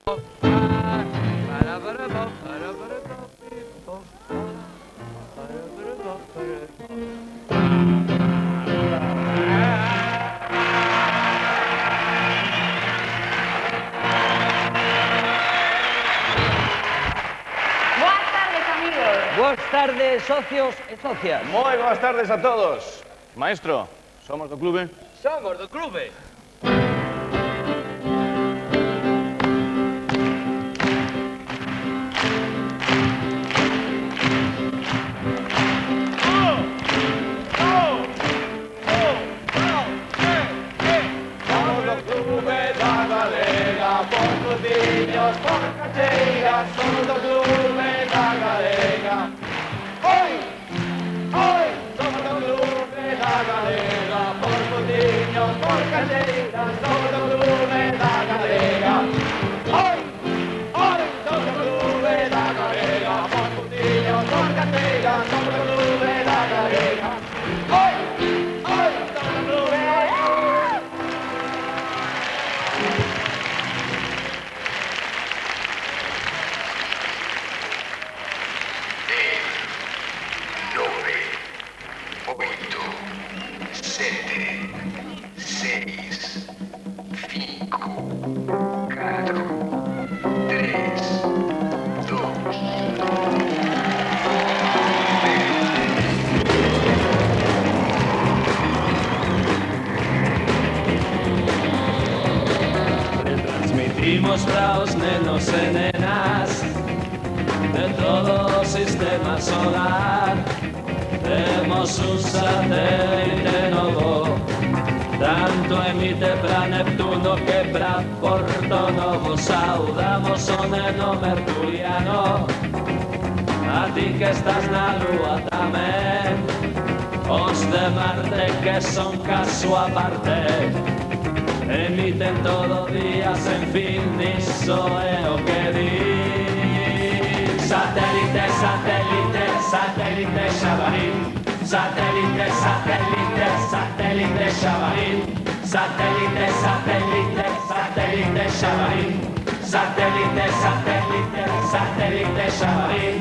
Boas tardes, socios e socias. Moi boas tardes a todos. Maestro, somos do clube? Somos do clube. Somos do clube da galega, por crudiños, por cacheiras. Somos do clube da galega. Oi, oi, somos do clube da galega, por crudiños, por cacheiras. Somos do clube da galega. Oi, oi, somos do clube da galega, por crudiños, por cacheiras. Somos do clube da galega. Oi, oi, somos do clube. Retransmitimos para os nenos e nenas de todo o sistema solar. Temos un satélite novo, tanto emite para Neptuno que para Porto Novo. Saudamos o neno mercuriano, a ti que estás na lúa tamén, os de Marte que son caso aparte, emiten todo día sen fin, iso é o que di. Satélite, satélite, satélite Xabarín. Satélite, satélite, satélite Xabarín. Satélite, satélite, satélite Xabarín. Satélite, satélite, satélite Xabarín.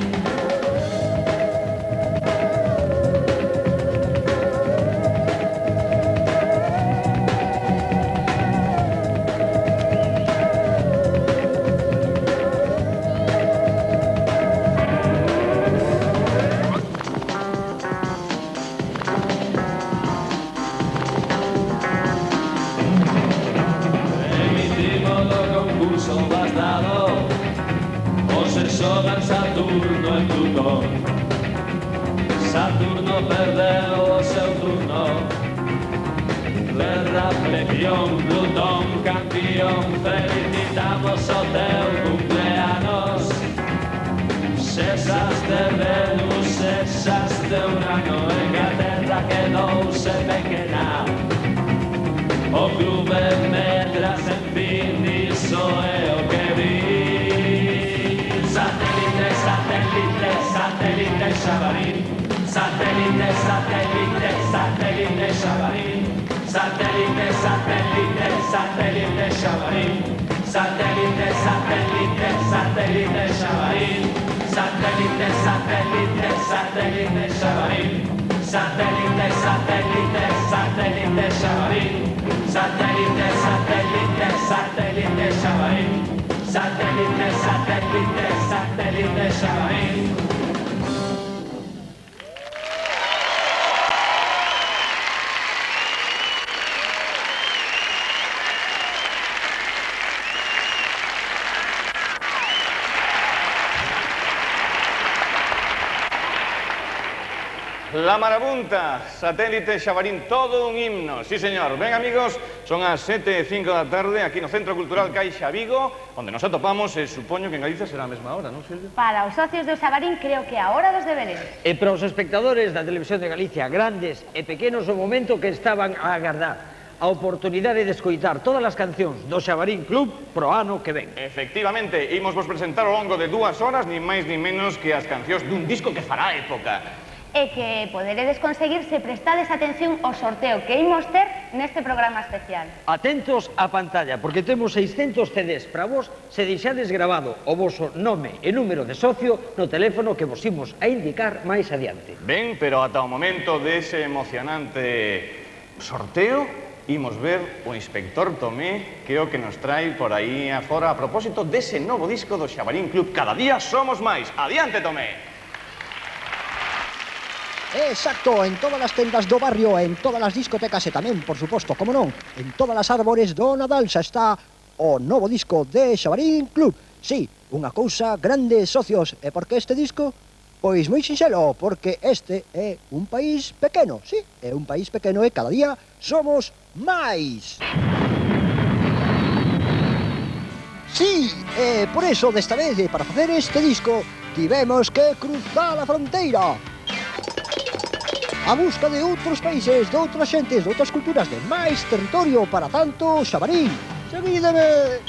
Xogan Saturno en Plutón. Saturno perdeu o seu turno. Terra flexión, Plutón campeón. Felicitamos o teu cumpleanos. Xesas de Venus, xesas de Urano, en que a Terra quedouse pequena. O clube medra sen fin, iso é o que vi. Satélite, satélite, satélite Xabarín. Satélite, satélite, satélite Xabarín. Satélite, satélite, satélite Xabarín. Satélite, satélite, satélite Xabarín. Satélite, satélite, satélite Xabarín. Satélite, satélite, satélite Xabarín. Satélite, satélite, satélite Xabarín. Satélite, satélite, satélite Xabarín. La marabunta, Satélite Xabarín, todo un himno, sí señor. Ben amigos, son as 7:05 da tarde aquí no Centro Cultural Caixa Vigo, onde nos atopamos e supoño que en Galicia será a mesma hora, non, Silvia? Para os socios do Xabarín creo que é a hora dos deberes. E para os espectadores da Televisión de Galicia, grandes e pequenos, o momento que estaban a agardar. A oportunidade de escoitar todas as cancións do Xabarín Club pro ano que ven. Efectivamente, imos vos presentar ao longo de 2 horas, nin máis nin menos que as cancións dun disco que fará época. e que poderedes conseguir se prestades atención ao sorteo que imos ter neste programa especial. Atentos á pantalla, porque temos 600 CDs para vos se deixades grabado o voso nome e número de socio no teléfono que vos imos a indicar máis adiante. Ben, pero ata o momento dese emocionante sorteo, imos ver o inspector Tomé, que é o que nos trae por aí afora a propósito dese novo disco do Xabarín Club. Cada día somos máis. Adiante, Tomé! Exacto, en todas as tendas do barrio, en todas as discotecas e tamén, por suposto, como non, en todas as árbores do Nadal xa está o novo disco de Xabarín Club. Sí, unha cousa grande, socios. E por que este disco? Pois moi sinxelo, porque este é un país pequeno, sí, é un país pequeno e cada día somos máis. Sí, e por eso desta vez, para facer este disco, tivemos que cruzar a fronteira a busca de outros países, de outras xentes, de outras culturas, de máis territorio para tanto Xabarín. Seguídeme!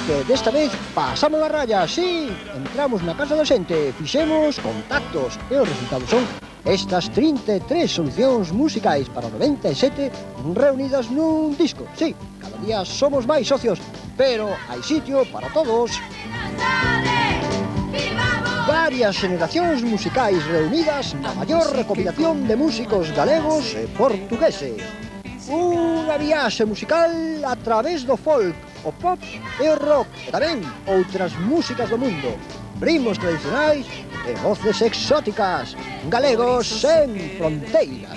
Que desta vez pasamos a raya, sí, entramos na casa da xente, fixemos contactos e os resultados son estas 33 solucións musicais para 97 reunidas nun disco. Sí, cada día somos máis socios, pero hai sitio para todos. Varias generacións musicais reunidas na maior recopilación de músicos galegos e portugueses. Unha viaxe musical a través do folk, o pop e o rock, e tamén outras músicas do mundo, ritmos tradicionais e voces exóticas, galegos sen fronteiras.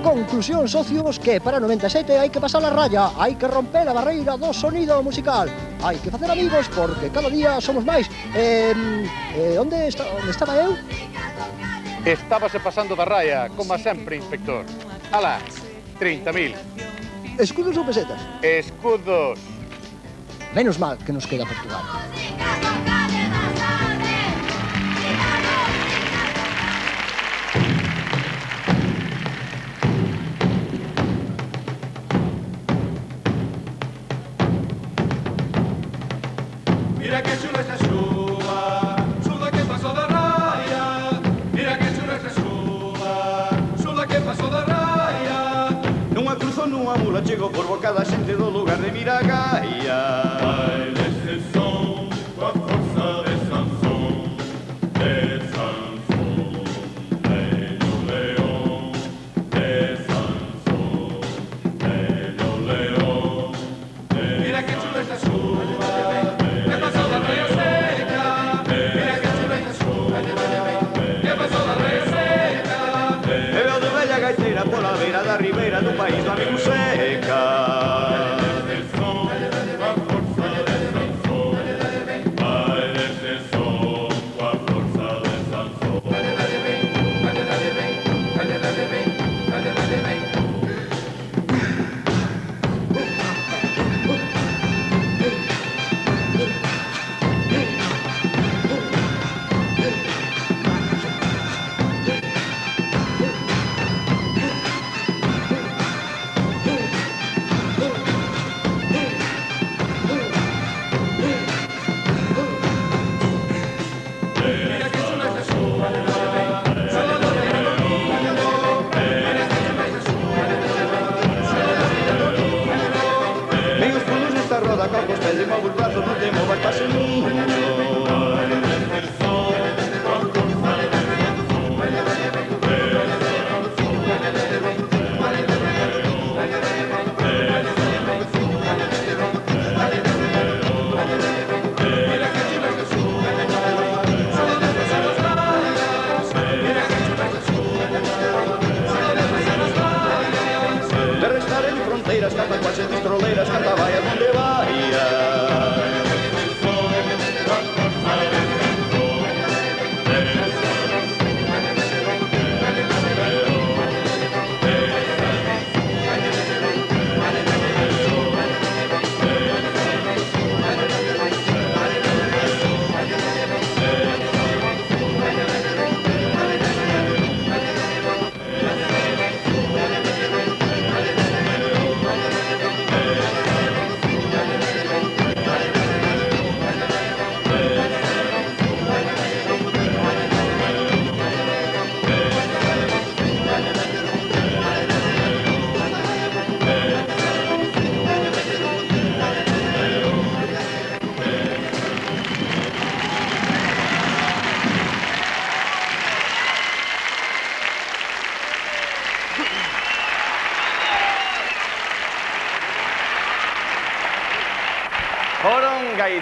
Conclusión, socios, que para 97 hai que pasar a raya, hai que romper a barreira do sonido musical, hai que facer amigos porque cada día somos máis. Onde estaba eu? Estábase pasando da raya, como sempre, inspector. Alá, 30.000. Escudos ou pesetas? Escudos. Menos mal que nos queda Portugal. Mira que chula esta chuva, chula que pasou da raya. Mira que chula esta chuva, chula que pasou da raya. Nunha cruzou nunha mula, chegou por boca da xente do lugar de Miragaia. Baile ese son, coa forza de Sansón, vello león, de Sansón, vello león. Mira que chula esta chuva. Pola beira da ribeira do país do amigo seca.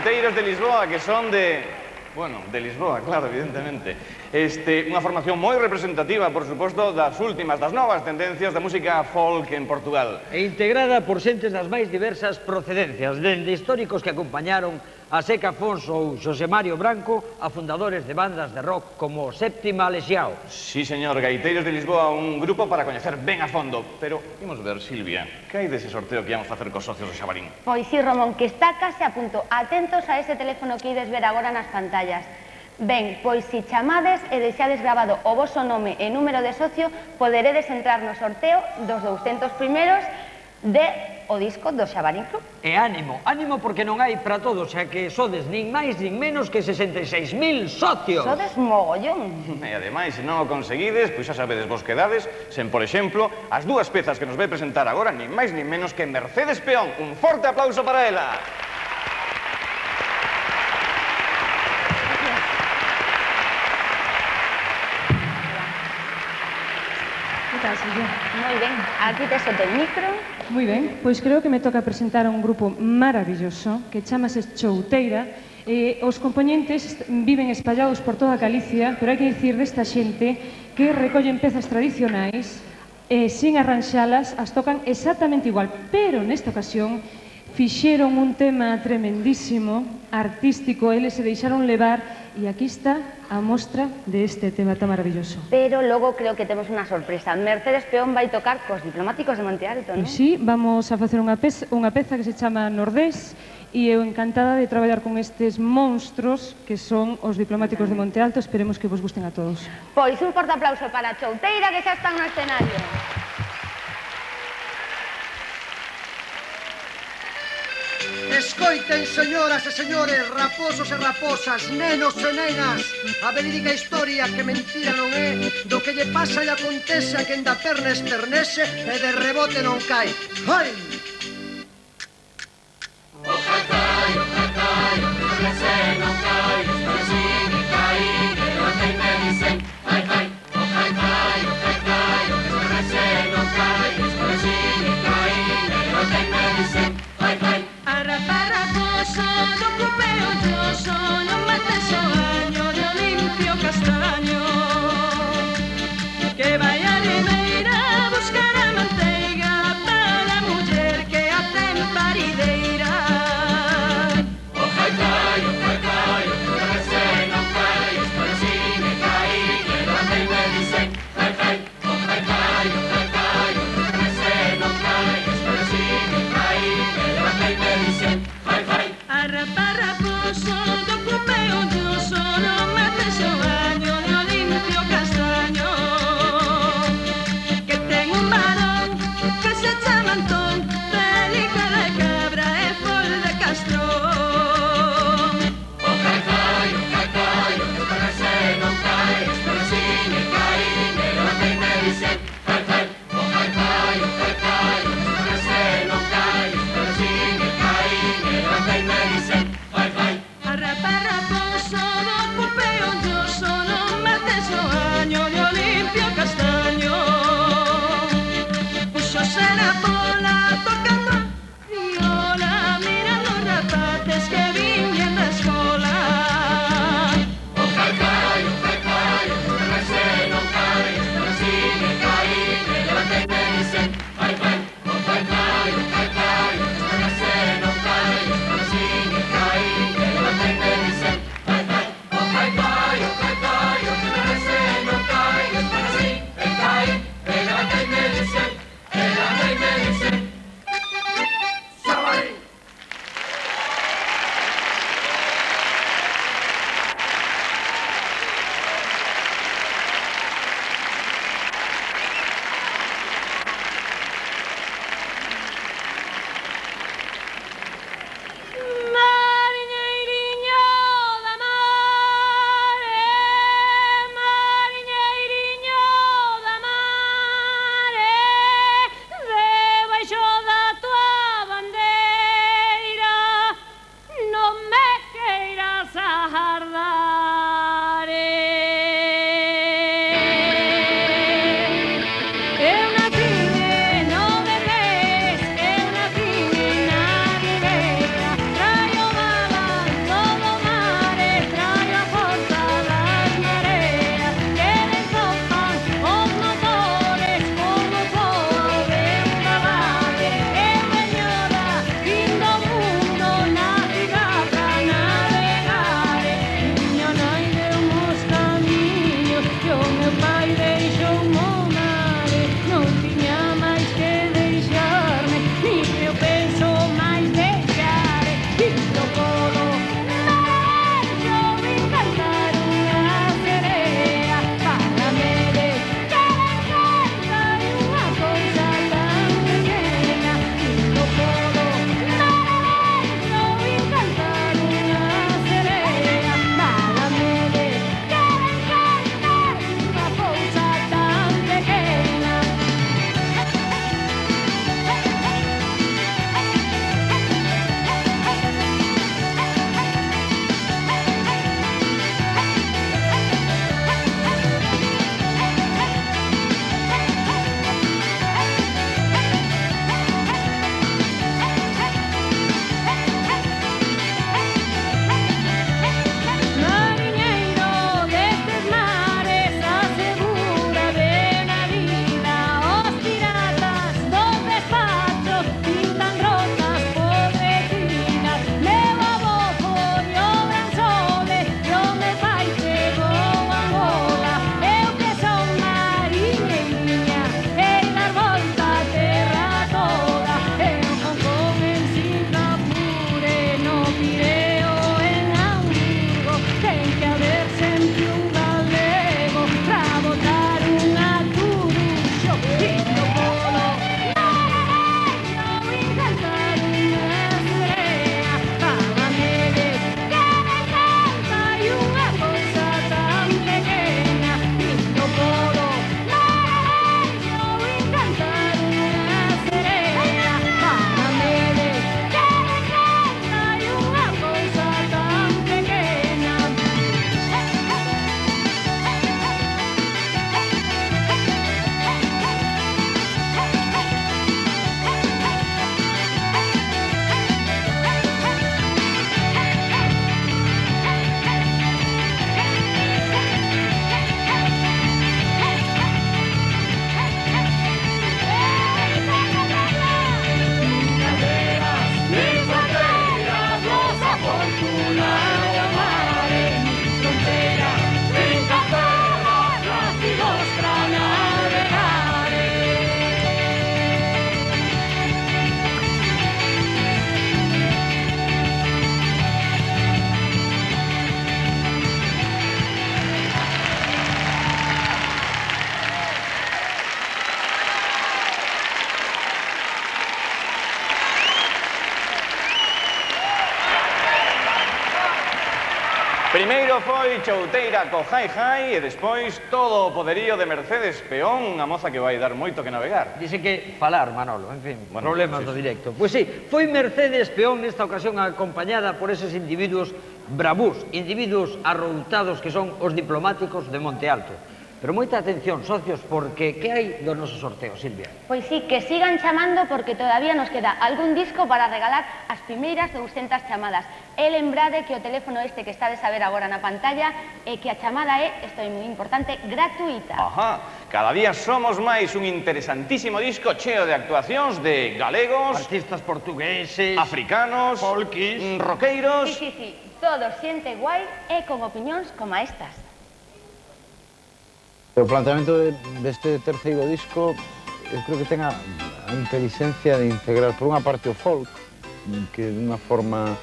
gaiteiros de Lisboa que son de... Bueno, de Lisboa, claro, evidentemente. Unha formación moi representativa, por suposto, das últimas, das novas tendencias da música folk en Portugal. E integrada por xentes das máis diversas procedencias, dende históricos que acompañaron a Seca Afonso ou Xosé Mario Branco, a fundadores de bandas de rock como Séptima Lexiao. Sí, señor, gaiteiros de Lisboa, un grupo para coñecer ben a fondo. Pero, imos ver, Silvia, que hai dese sorteo que íamos facer cos socios do Xabarín? Pois sí, Ramón, que está case a punto. Atentos a ese teléfono que ides ver agora nas pantallas. Ben, pois si chamades e deixades grabado o voso nome e número de socio, poderedes entrar no sorteo dos 200 primeiros de o disco do Xabarín Club. E ánimo, ánimo porque non hai para todos, xa que sodes nin máis nin menos que 66.000 socios. Sodes mogollón. E ademais, se non o conseguides, pois xa sabedes vos quedades sen, por exemplo, as dúas pezas que nos vai presentar agora, nin máis nin menos que Mercedes Peón. Un forte aplauso para ela. Moi ben, aquí tes o teu micro. Moi ben, pois creo que me toca presentar a un grupo maravilloso que chamase Chouteira. Os componentes viven espallados por toda Galicia, pero hai que dicir desta xente que recollen pezas tradicionais e sin arranxalas as tocan exactamente igual, pero nesta ocasión fixeron un tema tremendísimo, artístico, eles se deixaron levar e aquí está a mostra deste tema tan maravilloso. Pero logo creo que temos unha sorpresa. Mercedes Peón vai tocar cos Diplomáticos de Monte Alto, non? Sí, vamos a facer unha peza que se chama Nordés e eu encantada de traballar con estes monstros que son os Diplomáticos de Monte Alto. Esperemos que vos gusten a todos. Pois un forte aplauso para a Chouteira que xa están no escenario. Escoiten, señoras e señores, raposos e raposas, nenos e nenas, a verídica historia que mentira non é do que lle pasa e acontece a quen da perna esternese e de rebote non cai. Hai! O jacai, ese non cai, pero si me cai, que non te me dicen, hai, hai, o jacai, ese non cai, pero si me cai, que non te me dicen, hai, hai. Arraparraposo, no cupeo yoso, no mates o año de Olimpio Castaño. Que vai a Ribeira a buscar a manteiga para a muller que a ten parideira. O jacai, ese non cai, pero si me cai, que non te me dicen, hai, hai, o jacai, ese non cai, pero si me cai, que non te me dicen, hai, hai. Arraparraposo, no cupeo yoso, no mates o año de Olimpio Castaño. Que ten un varón que se chama Antón, relica de cabra e fol de Castrón. O jacai, ese non cai, pero si me cai, que non te me dicen, hai, hai. O jacai, ese non cai, pero si me cai, que non te me dicen, hai, hai. Arraparraposo, no cupeo yoso, no mates o año de Olimpio Castaño. Puxose na bola tocando a viola, mirando os rapaces que viñen da escola. O jacai, ese non cai, pero si me cai, que non te me dicen, hai, hai. O jacai, ese non cai, pero si me cai, que non te me dicen, hai, hai. O jacai, ese non cai, pero si me cai, que non te me dicen, Xabarín. Mariñeiriño da mare, mariñeiriño da mare, debaixo da tua bandeira non me queiras agardar. Eu nacín en onde ves, eu nacín na ribeira, traio unha Primeiro foi Chouteira co Jai Jai e despois todo o poderío de Mercedes Peón, unha moza que vai dar moito que navegar. Dice que falar, Manolo, en fin, Bueno, problemas sí, do sí. directo. Pois sí, foi Mercedes Peón nesta ocasión acompañada por eses individuos bravús, individuos arroutados que son os diplomáticos de Monte Alto. Pero moita atención, socios, porque que hai do noso sorteo, Silvia? Pois sí, que sigan chamando porque todavía nos queda algún disco para regalar as primeiras 200 chamadas. E lembrade que o teléfono este que estades a ver agora na pantalla e que a chamada é, isto é moi importante, gratuita. Ajá, cada día somos máis un interesantísimo disco cheo de actuacións de galegos, Artistas portugueses, africanos, folkis, roqueiros... Sí, todo xente guai e con opinións como estas. O planteamento deste terceiro disco eu creo que ten a inteligencia de integrar por unha parte o folk que dunha forma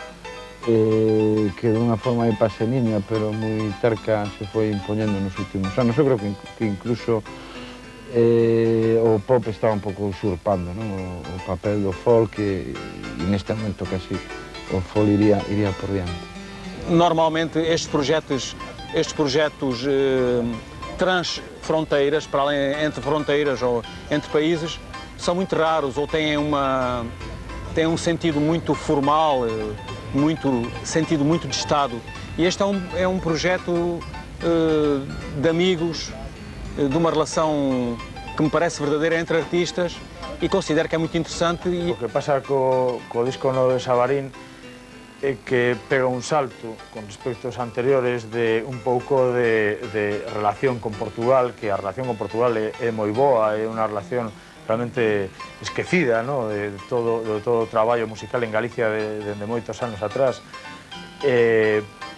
de paseniña pero moi terca se foi impoñendo nos últimos anos. Eu creo que incluso o pop estaba un pouco usurpando, non? O papel do folk e neste momento casi o folk iría por diante. Normalmente estes projetos transfronteiras, para além entre fronteiras ou entre países, são muito raros ou têm um sentido muito formal, sentido muito de Estado. E este é um projeto de amigos, de uma relação que me parece verdadeira entre artistas e considero que é muito interessante. O que pasa co disco novo de Xabarín é que pega un salto con respecto aos anteriores de un pouco de relación con Portugal, que a relación con Portugal é moi boa, é unha relación realmente esquecida, no? de todo o traballo musical en Galicia dende moitos anos atrás.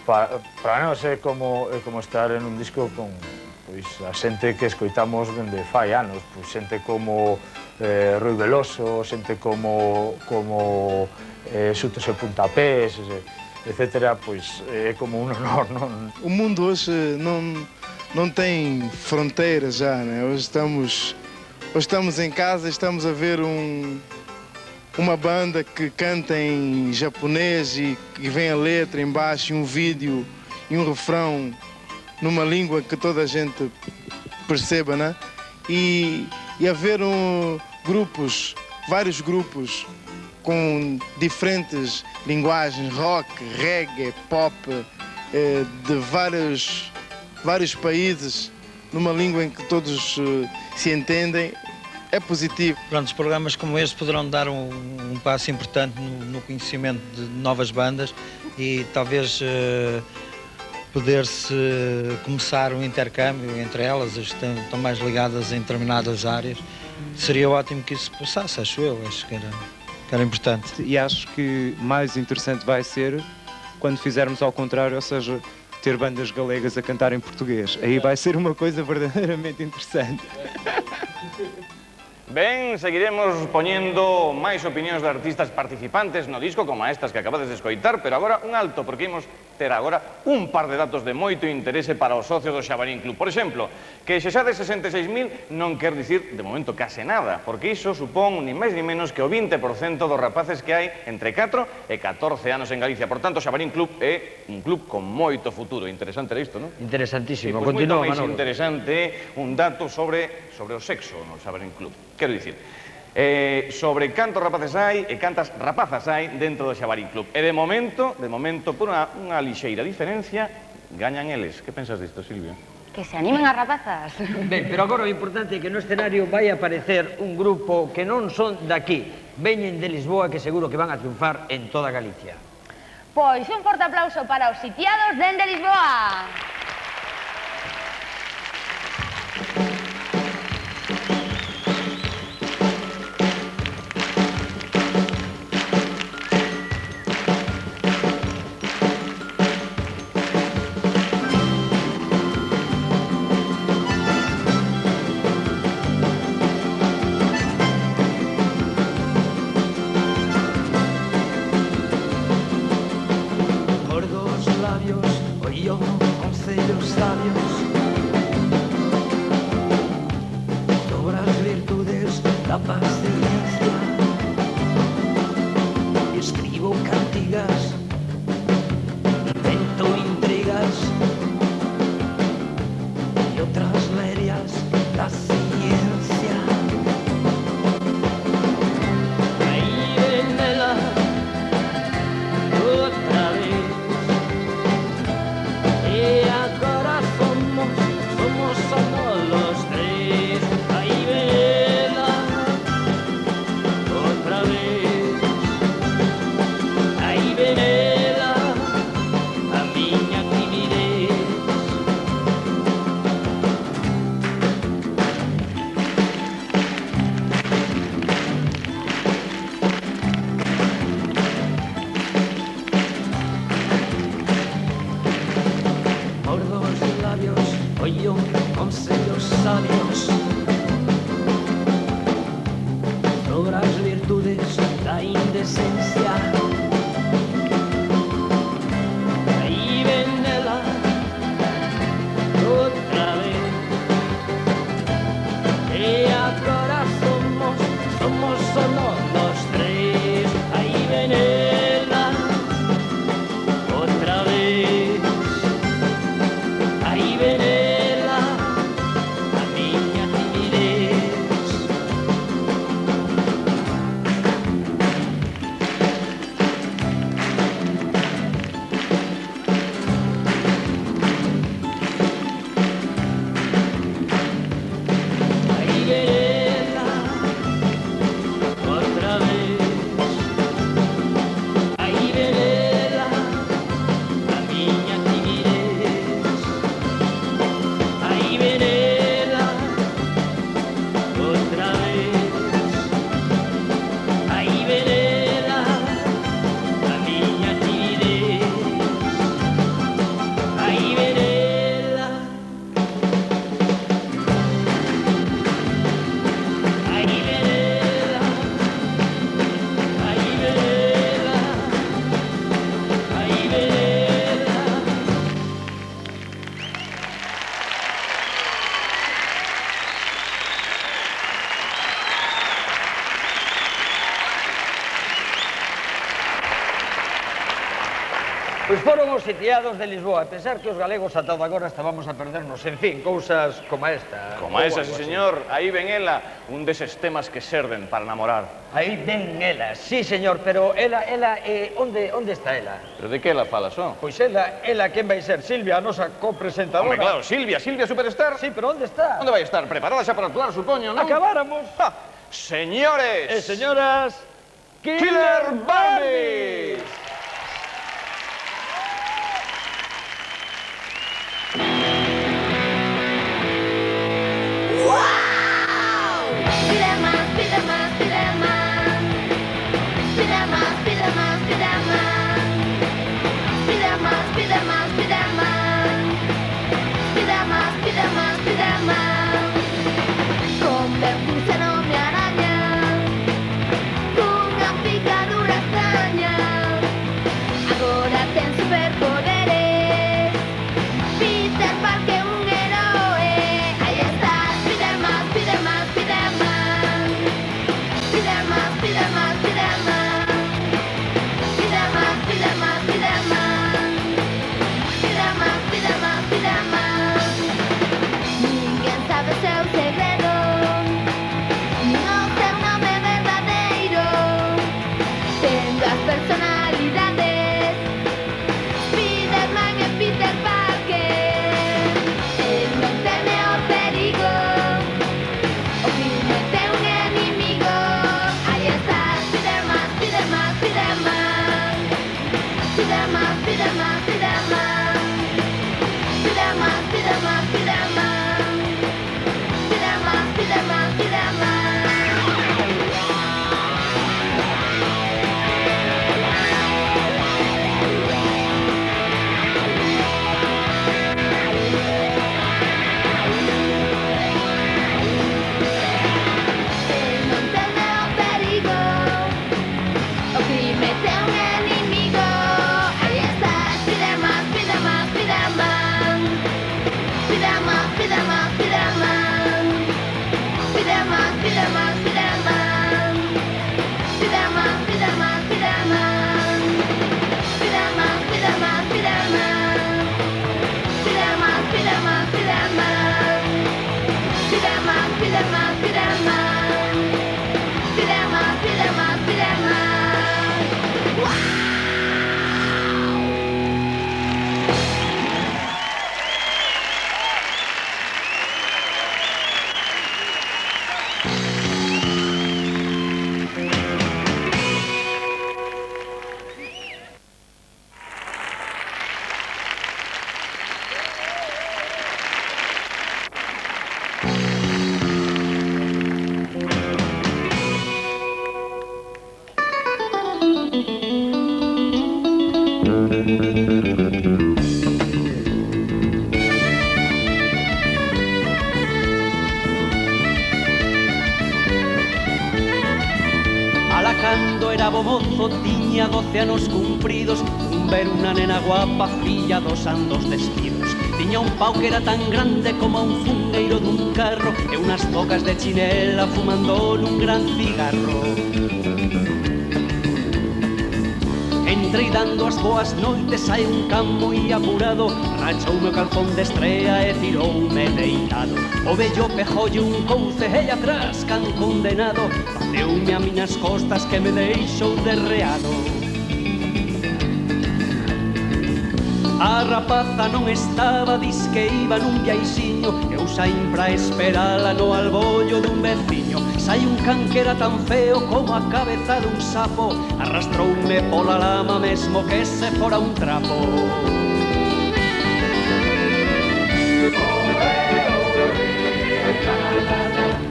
Para nós é como estar en un disco con a xente que escoitamos dende fai anos, xente como Rui Veloso, xente como Xutos e Puntapés, etc. Pois é como un honor, non? O mundo hoxe non ten fronteiras já, né? Hoje estamos em casa, estamos a ver uma banda que canta em japonês e vem a letra em baixo, um vídeo e um refrão numa língua que toda a gente perceba, né? E haver vários grupos com diferentes linguagens, rock, reggae, pop, de vários países, numa língua em que todos se entendem, é positivo. Pronto, programas como este poderão dar um passo importante no conhecimento de novas bandas e talvez poder-se começar um intercâmbio entre elas, as que estão mais ligadas em determinadas áreas. Seria ótimo que isso passasse, acho eu, acho que era importante. E acho que mais interessante vai ser quando fizermos ao contrário, ou seja, ter bandas galegas a cantar em português. Aí vai ser uma coisa verdadeiramente interessante. Ben, seguiremos poñendo máis opinións de artistas participantes no disco como estas que acabades de escoitar, pero agora un alto, porque imos ter agora un par de datos de moito interese para os socios do Xabarín Club. Por exemplo, que xa de 66.000 non quer dicir de momento case nada, porque iso supón ni máis ni menos que o 20% dos rapaces que hai entre 4 e 14 anos en Galicia. Por tanto, o Xabarín Club é un club con moito futuro. Interesante isto, non? Interesantísimo. Pois moito Continúa, máis Manolo. interesante un dato sobre o sexo no Xabarín Club. Quero dicir, sobre cantos rapaces hai e cantas rapazas hai dentro do Xabarín Club. E de momento, por unha lixeira diferencia, gañan eles. Que pensas disto, Silvia? Que se animen as rapazas. Ben, pero agora o importante é que no escenario vai aparecer un grupo que non son daqui, veñen de Lisboa, que seguro que van a triunfar en toda Galicia. Pois un forte aplauso para os sitiados dende Lisboa. Escribo cantigas, invento intrigas collo consellos sabios sobre as virtudes da indecencia. Aí ven ela outra vez, e agora somos solo los tres. Aí ven ela outra vez, aí ven ela, a miña timidez. Aí ven ela outra vez, aí ven ela, a miña timidez. Aí ven ela outra vez, aí ven ela, a miña timidez. Aí ven ela, aí ven ela, aí ven ela, aí ven ela. Pois foron os sitiados de Lisboa. A pensar que os galegos ata agora estábamos a perdernos, en fin, cousas como esta. Como esa, sí, señor. Aí ven ela, un deses temas que serven para enamorar. Aí ven ela, sí, señor, pero ela, onde está ela? Pero de que ela fala, son? Pois ela, quen vai ser? Silvia, a nosa copresentadora. Hombre, claro, Silvia Superstar. Sí, pero onde está? Onde vai estar? Preparada xa para actuar, supoño, non? Acabáramos. Señores e señoras, Killer Barbies. Pide más, pide más, pide más. Pide más, pide más, pide más. Pide más, pide más, pide más. Pide más, pide más, pide más. Convertirse en hombre araña, con una picadura extraña. era bo mozo, tiña 12 anos cumpridos. Un ver unha nena guapa, filla dos andos despidos. Tiña un pau que era tan grande como un fungueiro dun carro e unhas bocas de chinela fumando nun gran cigarro. Entrei dando as boas noites, hai un can moi apurado, rachou o meu calzón de estrea e tiroume deitado. O vello pejolle un couce e atrás can condenado, bateume a miñas costas que me deixou derreado. A rapaza non estaba, dis que iba nun viaixiño. Eu saín pra esperala no albollo dun veciño. Sai un can que era tan feo como a cabeza dun sapo, arrastroume pola lama mesmo que se fora un trapo.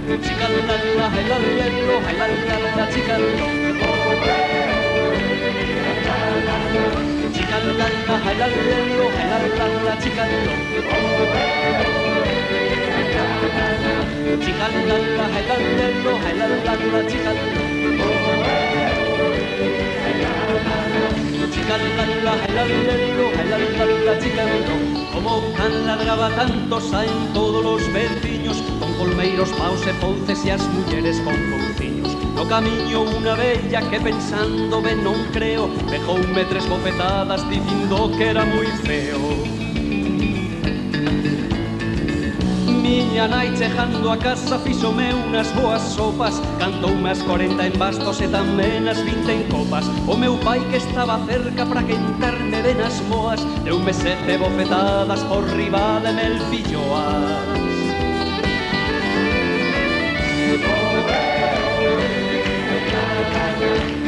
Chica-la-la, la-la-la-la, la-la-la-la, chica-la-la. Chica-la-la, la-la-la-la, chica-la-la. Chica-la-la, la-la-la-la, chica-la-la. Chica-la-la, la-la-la-la, chica-la-la. Como can ladraba tanto saen todos os veciños, con colmeiros, paus e pouces e as mulleres con pouciños. No camiño unha bella que pensando ben non creo, dejoume 3 bofetadas dicindo que era moi feo. Miña nai chegando a casa fixome unas boas sopas, cantoume as 40 en bastos e tamén as 20 en copas. O meu pai que estaba cerca pra quentarme ben as moas, deume 7 bofetadas por riba de mel filloas.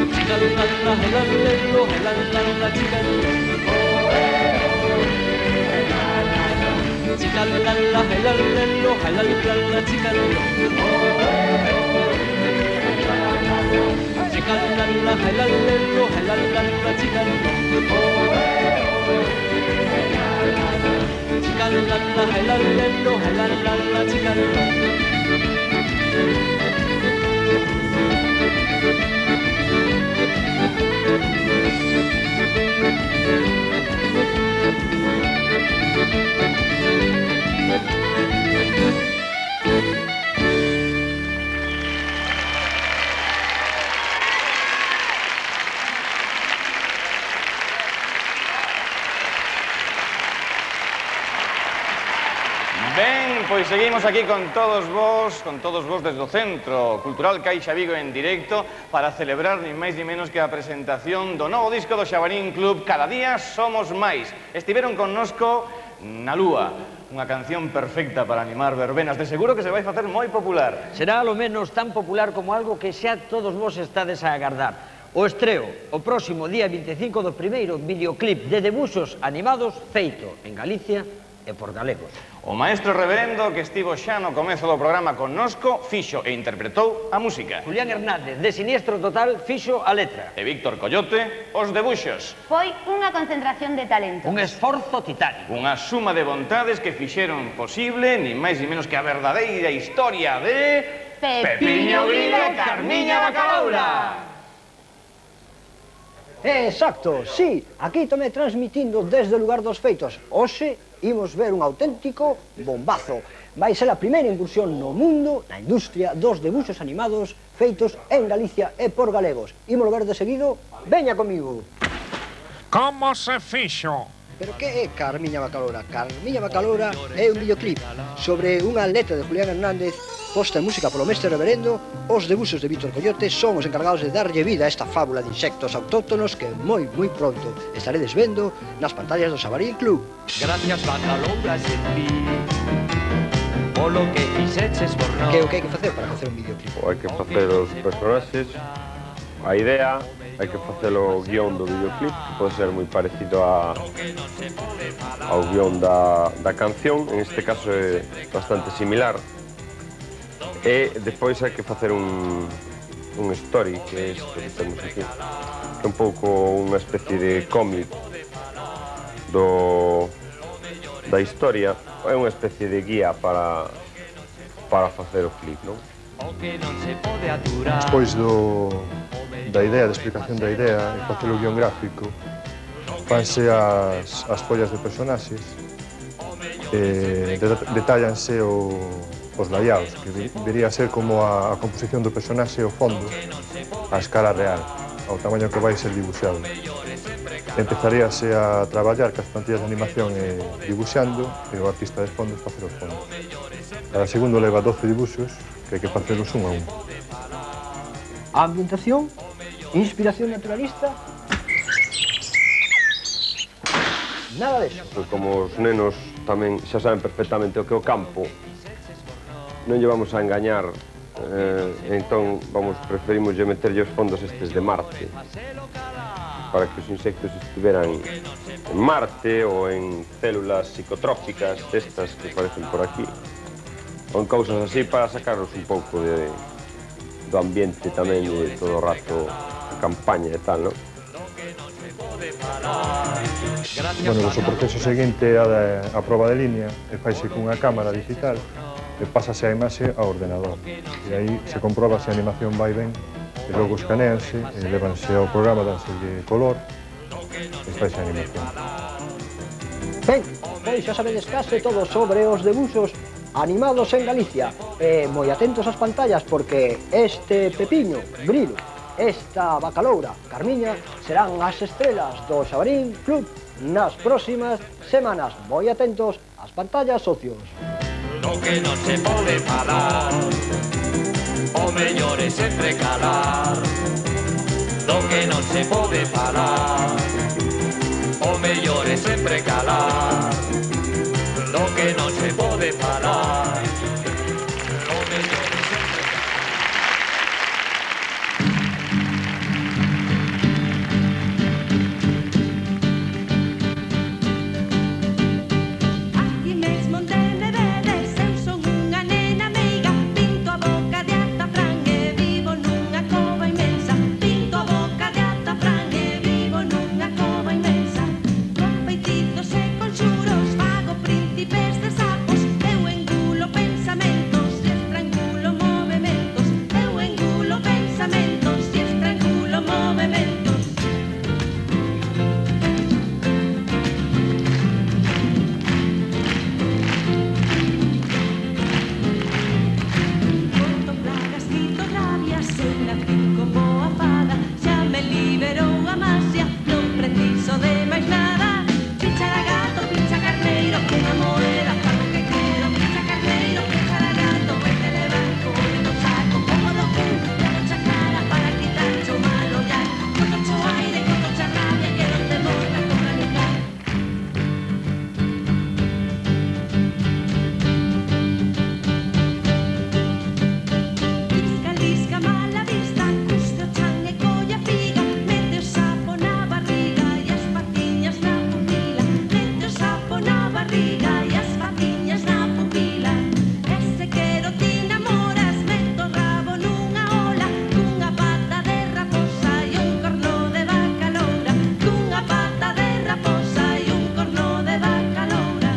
Chica-la-la, la-la-la-la, la-la-la-la, chica-la-la. Chica-la-la, la-la-la-la, la-la-la-la, chica-la-la. Chica-la-la, la-la-la-la, la-la-la-la, chica-la-la. Chica-la-la, la-la-la-la, la-la-la-la, chica-la-la. Ben, pois seguimos aquí con todos vos desde o Centro Cultural Caixa Vigo en directo para celebrar ni máis ni menos que a presentación do novo disco do Xabarín Club, Cada día somos máis. Estiveron connosco Na Lúa, unha canción perfecta para animar verbenas, de seguro que se vai facer moi popular. Será ao menos tan popular como algo que xa todos vos estades a agardar. O estreo, o próximo día 25 do primeiro videoclip de debuxos animados feito en Galicia e por galegos. O maestro reverendo que estivo xa no comezo do programa connosco fixo e interpretou a música. Julián Hernández, de Siniestro Total, fixo a letra. E Víctor Collote, os debuxos. Foi unha concentración de talentos. Un esforzo titánico. Unha suma de vontades que fixeron posible ni máis ni menos que a verdadeira historia de... Pepiño Grilo e Carmiña Bacaloura. Exacto, sí, aquí tomé transmitindo desde o lugar dos feitos. Hoxe imos ver un auténtico bombazo. Vai ser a primeira incursión no mundo, na industria dos debuxos animados feitos en Galicia e por galegos. Imos ver de seguido, veña comigo. Como se fixo? Pero que é Carmiña Bacaloura? Carmiña Bacaloura é un videoclip sobre unha letra de Julián Hernández posta en música polo mestre reverendo. Os debuxos de Víctor Collote son os encargados de darlle vida a esta fábula de insectos autóctonos que moi pronto estaredes vendo nas pantallas do Xabarín Club. Gracias Bacaloura sen ti, polo que fixeches por nós. Que o que hai que facer para facer un videoclip? Hai que facer os personaxes, a idea, hai que facer o guión do videoclip, que pode ser moi parecido ao guión da canción, en este caso é bastante similar. E despois hai que facer un story, que é isto que temos aquí, que é un pouco unha especie de cómic da historia, é unha especie de guía para facer o clip, non? Despois do da idea, da explicación da idea, e facer o guión gráfico, fanse as follas de personaxes, detállanse os layouts, que debería ser como a composición do personaxe ao fondo, a escala real, ao tamaño que vai ser dibuixado. Empezaríase a traballar cas plantillas de animación dibuixando, e o artista de fondo facer os fondos. Cada segundo leva 12 dibuxos, que hai que facelos un a un. A ambientación, inspiración naturalista, nada deso. Pois como os nenos tamén xa saben perfectamente o que é o campo, non lle vamos a engañar, entón preferimos meterlle os fondos estes de Marte, para que os insectos estiveran en Marte ou en células psicotróficas, estas que aparecen por aquí, ou en cousas así para sacarnos un pouco do ambiente tamén de todo o rato a campaña e tal, non? Bueno, o proceso seguinte é a proba de línea, e faise cunha cámara digital, e pásase a imaxe ao ordenador. E aí se comproba se a animación vai ben, e logo escaneanse, e levanse ao programa, danselle color, e faise a animación. Ben, pois xa sabedes case todo sobre os debuxos animados en Galicia. E moi atentos ás pantallas, porque este Pepiño, Grilo, esta Bacaloura, Carmiña, serán as estrelas do Xabarín Club nas próximas semanas. Moi atentos ás pantallas, socios. Lo que non se pode falar, o mellor é sempre calar. Lo que non se pode falar, o mellor é sempre calar. Lo que non se pode falar, o mellor é sempre calar. Aquí mesmo onde me vedes, eu son unha nena meiga, pinto a boca de azafrán e vivo nunha cova inmensa. Pinto a boca de azafrán e vivo nunha cova inmensa. Con feitizos e con xuros fago príncipes de sapos. Eu engulo pensamentos e estrangulo movementos. Eu engulo pensamentos e estrangulo movementos. Corto plagas, quito rabias, eu nacín como a fada. Xa me liberou a masia, non preciso de máis nada. Pinchar a gato, pincha carneiro, unha moeda, fago que quero. Pincha carneiro, pinchar a gato, vete de banco, no saco, como do cu, dando a cara para quitarche o mal ollar. Cotocho aire, cotocha rabia, que non te morda con animal. Lisca, lisca, mala vista, custe o chan e colla figa. Mete o sapo na barriga e as patiñas na pupila. Mete o sapo na barriga e as patiñas na pupila. E se quero ti namoras, meto o rabo nunha ola, cunha pata de raposa e un corno de vaca loura. Cunha pata de raposa e un corno de vaca loura.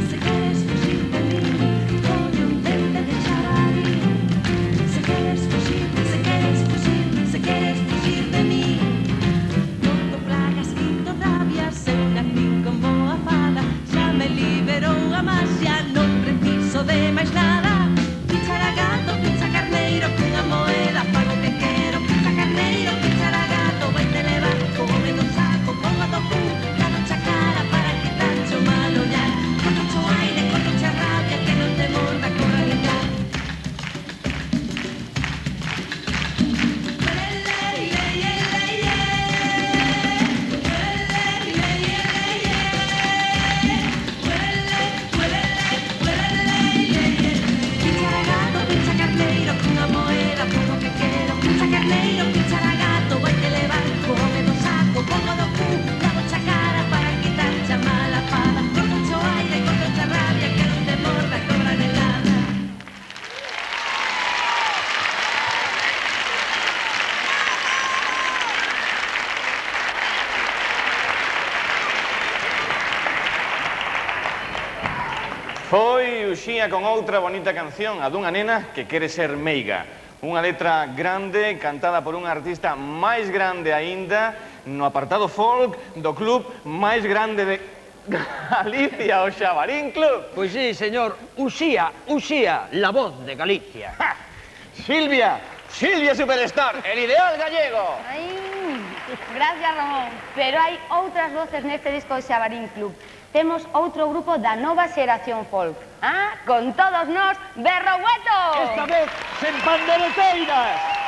Se queres fuxir de mí, colle un dente de xabarín. Se queres Uxía con outra bonita canción, a dunha nena que quere ser meiga. Unha letra grande, cantada por un artista máis grande aínda, no apartado folk do club máis grande de Galicia, o Xabarín Club. Pois sí, señor, Uxía, la voz de Galicia. Silvia Superstar, el ideal gallego. Ai, gracias, Ramón. Pero hai outras voces neste disco do Xabarín Club. Temos outro grupo da nova xeración folk. Con todos nós, Berrogueto! Esta vez, sen pandereteiras!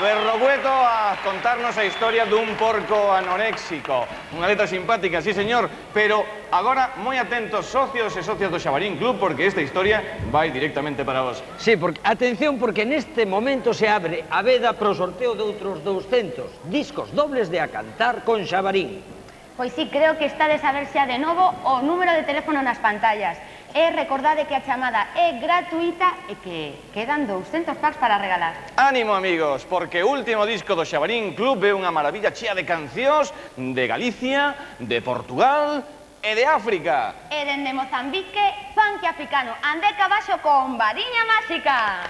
Berrogueto a contarnos a historia dun porco anoréxico. Unha letra simpática, sí señor, pero agora moi atentos socios e socias do Xabarín Club porque esta historia vai directamente para vos. Sí, porque, atención, porque neste momento se abre a veda pro sorteo de outros 200 discos dobles de A Cantar con Xabarín. Pois sí, creo que estades a ver xa de novo o número de teléfono nas pantallas. E recordade que a chamada é gratuita e que quedan 200 packs para regalar. Ánimo, amigos, porque o último disco do Xabarín Club é unha maravilla chea de cancións de Galicia, de Portugal e de África. E dende Mozambique, funk africano. Ande cabaxo con variña máxica.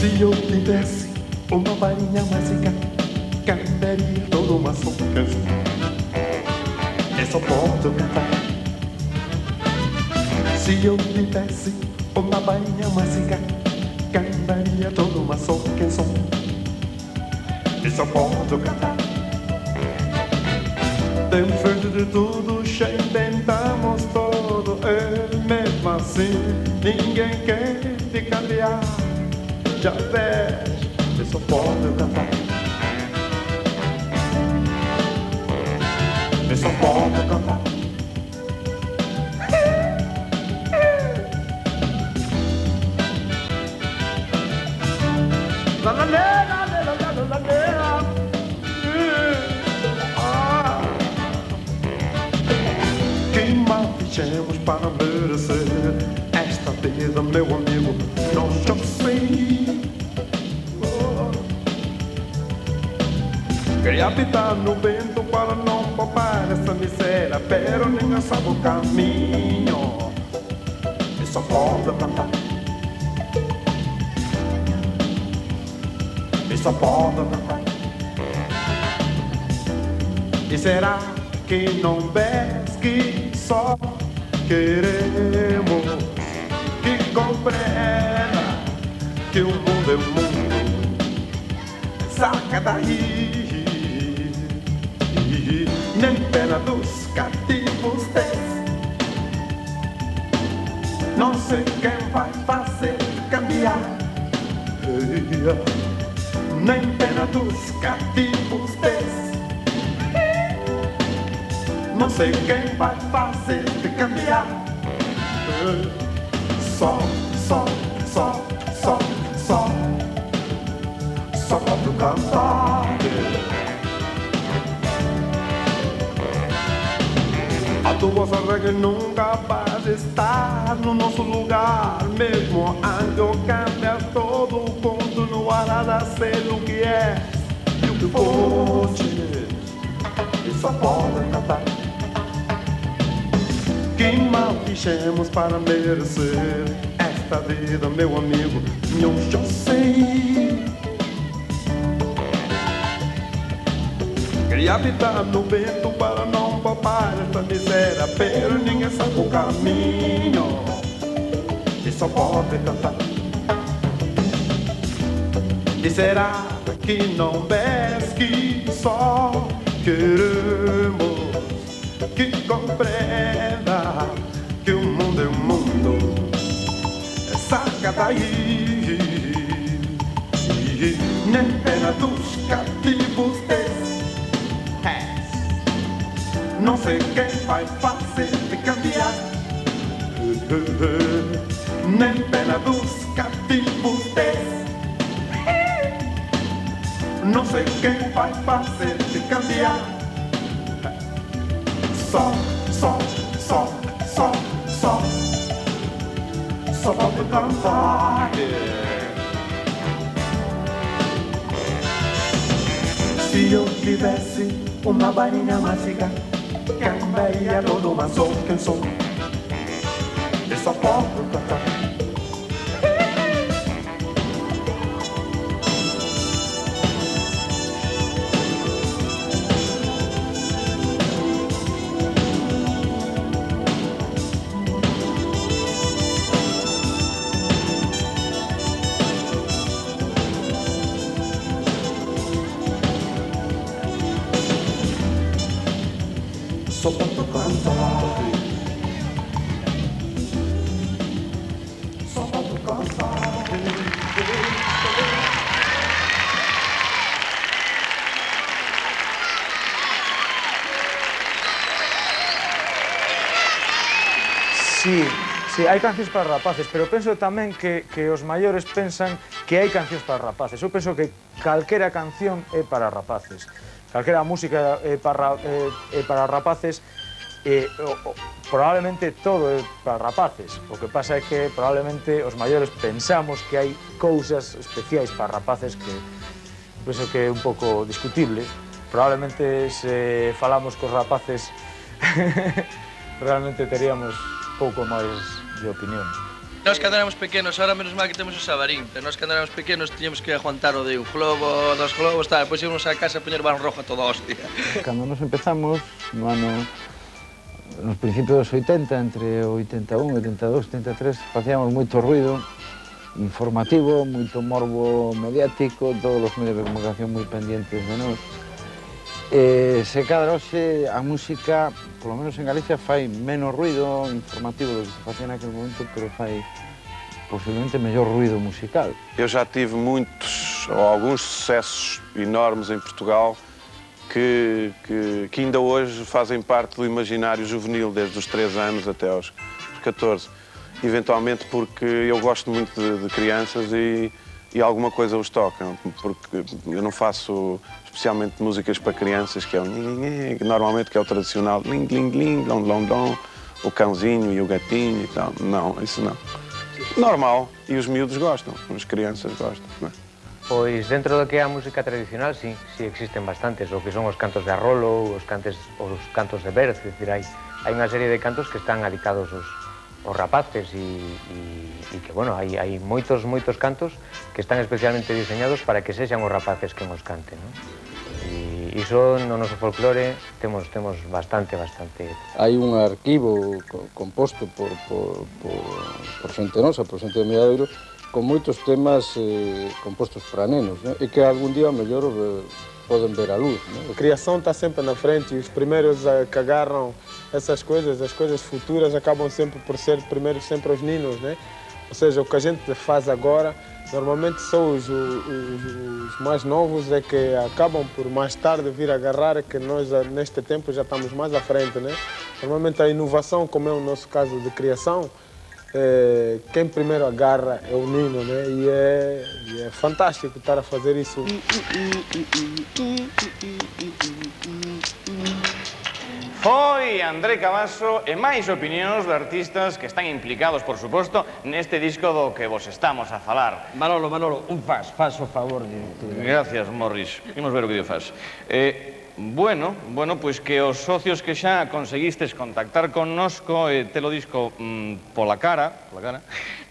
Se eu tivesse uma varinha mágica, cantaria toda uma só canção. Eu só posso cantar. Se eu tivesse uma varinha mágica, cantaria toda uma só canção. Eu só posso cantar. Temos feito de tudo, já inventamos todo, e mesmo assim ninguém quer te cambiar. Já vês, eu só posso cantar. Eu só posso cantar. La la la la la la la la la. Que mal fizemos para merecer esta vida, meu amigo? Não já sei. Queria habitar no vento para não poupar essa miséria, pero ninguém sabe o caminho. Eu só posso cantar. Eu só posso cantar. E será que não vês que só queremos que compreenda que o mundo é o mundo? Saca daí. Nem pena dos cativos tens. Não sei quem vai fazer cambiar. Nem pena dos cativos tens. Não sei quem vai fazer cambiar. Só posso cantar. A tua regra nunca vai estar no nosso lugar. Mesmo antes cambia todo, continuará a ser o que é e o que foste. E só pode cantar. Que mal fizemos para merecer esta vida, meu amigo? Eu sei. Queria habitar no vento para não poupar esta miséria, pero ninguém sabe o caminho. E só pode cantar. E será que não vês que só queremos que compreenda que o mundo é o mundo? Saca daí. Nem pena dos cativos tens. Não sei quem vai fazer te cambiar. Nem pena dos cativos tens. Não sei quem vai fazer te cambiar. Só pode cantar. Se eu tivesse uma varinha mágica, cambiaria toda uma só canção. Eu só posso cantar. Só posso cantar. Só posso cantar. Sí, hai cancións para rapaces, pero penso tamén que os maiores pensan que hai cancións para rapaces. Eu penso que calquera canción é para rapaces. Calquera música é para rapaces. Probablemente todo é para rapaces. O que pasa é que probablemente os maiores pensamos que hai cousas especiais para rapaces que penso que é un pouco discutible. Probablemente se falamos cos rapaces realmente teríamos pouco máis de opinión. Nós cando éramos pequenos, ahora menos mal que temos o Xabarín, pero nós cando éramos pequenos tiñamos que aguantar o de un globo, dos globos, tal, depois íbamos a casa a poñer balón rojo a toda hostia. Cando nos empezamos, nos principios dos 80, entre 81, 82, 83, facíamos moito ruido informativo, moito morbo mediático, todos os medios de comunicación moi pendientes de nós. Se cadra hoxe a música, polo menos en Galicia, fai menos ruido informativo do que se facía naquele momento, pero fai posiblemente mellor ruido musical. Eu já tive muitos, ou alguns sucessos enormes em Portugal que ainda hoje fazem parte do imaginário juvenil, desde os 3 anos até aos 14. Eventualmente porque eu gosto muito de crianças e alguma coisa os toca, porque eu não faço especialmente músicas para crianças, que é normalmente que é o tradicional ling, ling, ling, long, long, long, o cãozinho e o gatinho e tal. Não, isso não. Normal, e os miúdos gostam, as crianças gostam, não é? Pois dentro do que é a música tradicional, sí existen bastantes, o que son os cantos de arrolo, os cantos de berz, é dicir, hai unha serie de cantos que están adicados os rapaces e que, bueno, hai moitos cantos que están especialmente diseñados para que sexan os rapaces que nos canten, non? E iso no noso folclore temos bastante. Hai un arquivo composto por xente nosa, por xente de Milladoiro, con moitos temas compostos para nenos, non? E que algún día, mellor, poden ver a luz, non? A criação está sempre na frente e os primeiros que agarram essas coisas, as coisas futuras, acabam sempre por ser primeiros sempre os ninos, né? Ou seja, o que a gente faz agora, normalmente são os mais novos é que acabam por mais tarde vir agarrar, que nós neste tempo já estamos mais à frente, né? Normalmente a inovação, como é o nosso caso de criação, quem primeiro agarra é o nino, né? E é fantástico estar a fazer isso. Foi André Cavaso e máis opinións de artistas que están implicados, por suposto, neste disco do que vos estamos a falar. Manolo, faz o favor de... Gracias, Morris. Imos ver o que dio faz. Bueno, pois que os socios que xa conseguistes contactar connosco e telo disco pola cara,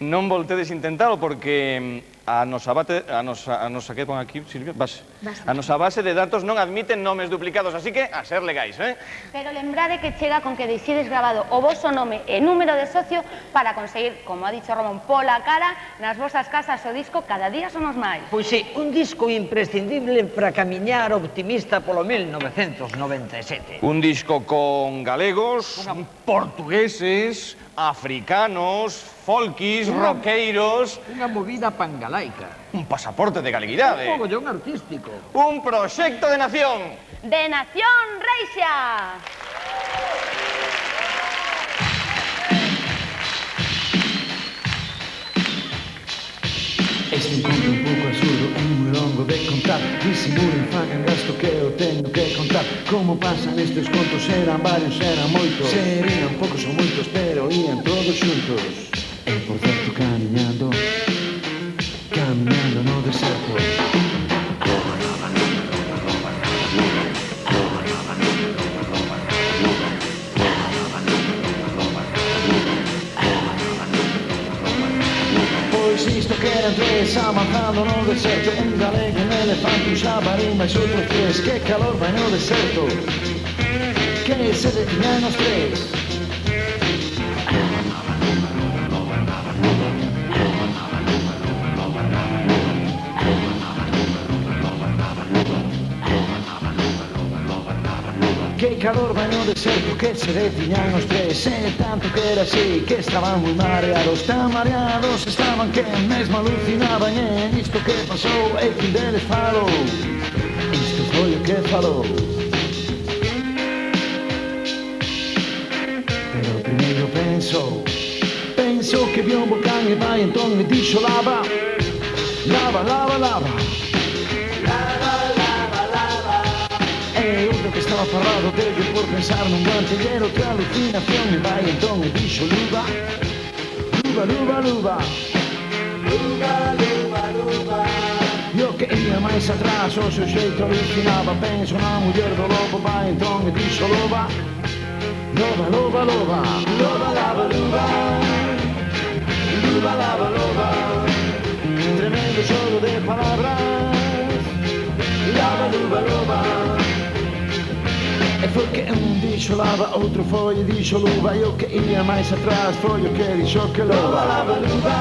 non voltedes intentalo porque a nosa que pon aquí, Silvia, base. A nosa base de datos non admite nomes duplicados, así que a ser legais, Pero lembrade que chega con que deixides grabado o voso nome e número de socio para conseguir, como ha dicho Ramón, pola cara nas vosas casas o disco Cada día somos máis. Pois sí, un disco imprescindible para camiñar optimista polo 1997. Un disco con galegos, portugueses, africanos, folquis, roqueiros... Unha movida pangalaica. Un pasaporte de galeguidade. Un mogollón artístico. Un proxecto de nación. De Nación Reixa. Este conto un pouco absurdo é moi longo de contar. Disimulen, fagan gasto que eu teño que contar. Como pasan estes contos, eran varios, eran moitos. Serían poucos ou moitos, pero ían todos xuntos. E por certo, camiñando no deserto. Pois isto que eran tres avanzando no deserto. Un galego, un elefante, un xabarín, máis outros tres. Que calor vai no deserto. Que se detiñan os tres. Que calor vai no deserto, que se detiñan os tres. E tanto que era así, que estaban moi mareados. Tan mareados estaban que mesmo alucinaban. E isto que pasou, e que deles falou. Isto foi o que falou. Pero primeiro pensou pensou que vio un volcán e vai entón e dixo lava, lava, lava, lava. E outro que estaba parado debe por pensar nun guantillero, outra alucinación e vai entón e dixo luva, luva, luva, luva. Luva, luva, luva. E o que ia máis atrás, o seu xeito alucinaba. Penso na muller do lobo, vai entón e dixo loba, loba, loba, loba. Loba, lava, luva, luva, lava, loba. Tremendo xogo de palabras, lava, luva, loba. E foi que un dixo lava, outro foi e dixo luva. E o que ia máis atrás foi o que dixo que loba, lava, luva,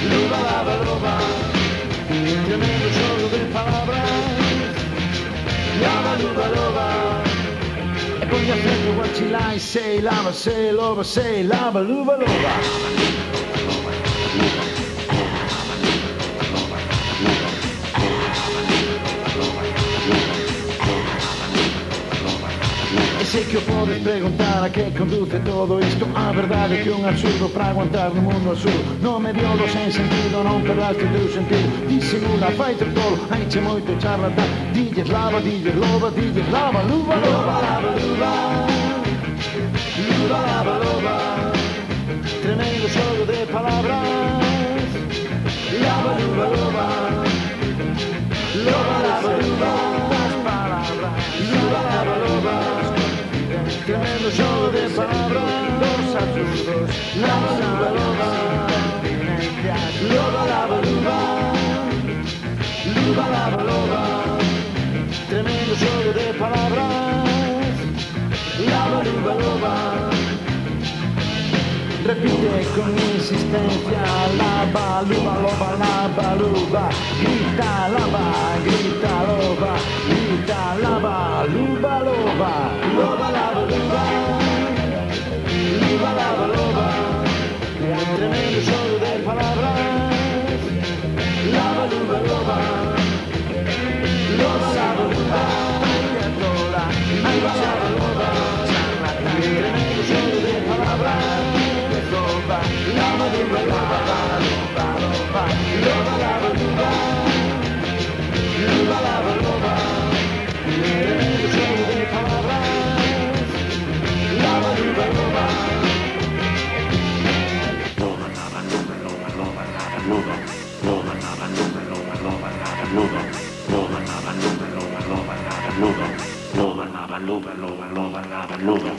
luva, lava, loba. Tremendo xogo de palabras, lava, luva, loba. E poi a freddo guacilai, sei, lava, sei, loba, sei, lava, luva, loba. E sei que o podes preguntar a que conduce todo isto. A verdade é que un absurdo para aguantar no mundo absurdo. Non me violo sen sentido, non perdaste o teu sentido. Disimula, faite tolo, haiche moito charlatán. Dilles lava, dilles loba, dilles lava, luva, loba, lava, luva. Luva, lava, loba. Tremendo xogo de palabras, lava, luva, loba. Loba, lava, luva. Das palabras, luva, lava, loba. Tremendo xogo de palabras, dos absurdos, lava, luva, loba. Loba, lava, luva. Luva, lava, loba. Tremendo xogo de palabras, lava, luva, loba. Repite con insistencia, lava, luva, loba, lava, luva. Grita, lava, grita, loba. Grita, lava, luva, loba. Loba, lava, luva. Luva, lava, loba. Tremendo xogo de palabras, lava, luva, loba. Loba, lava, luva. Luva, lava, loba. Tremendo xogo de palabras, loba, lava, luva, loba, loba, loba. Loba, lava, luva. Luva, lava, loba. Tremendo xogo de palabras, lava, luva, loba. Loba, lava, luva, loba, loba, lava, luva. Loba, lava, luva, loba, loba, lava, luva. Loba, lava, luva, loba, loba, lava, luva. Loba, lava, luva, loba, loba, lava, luva.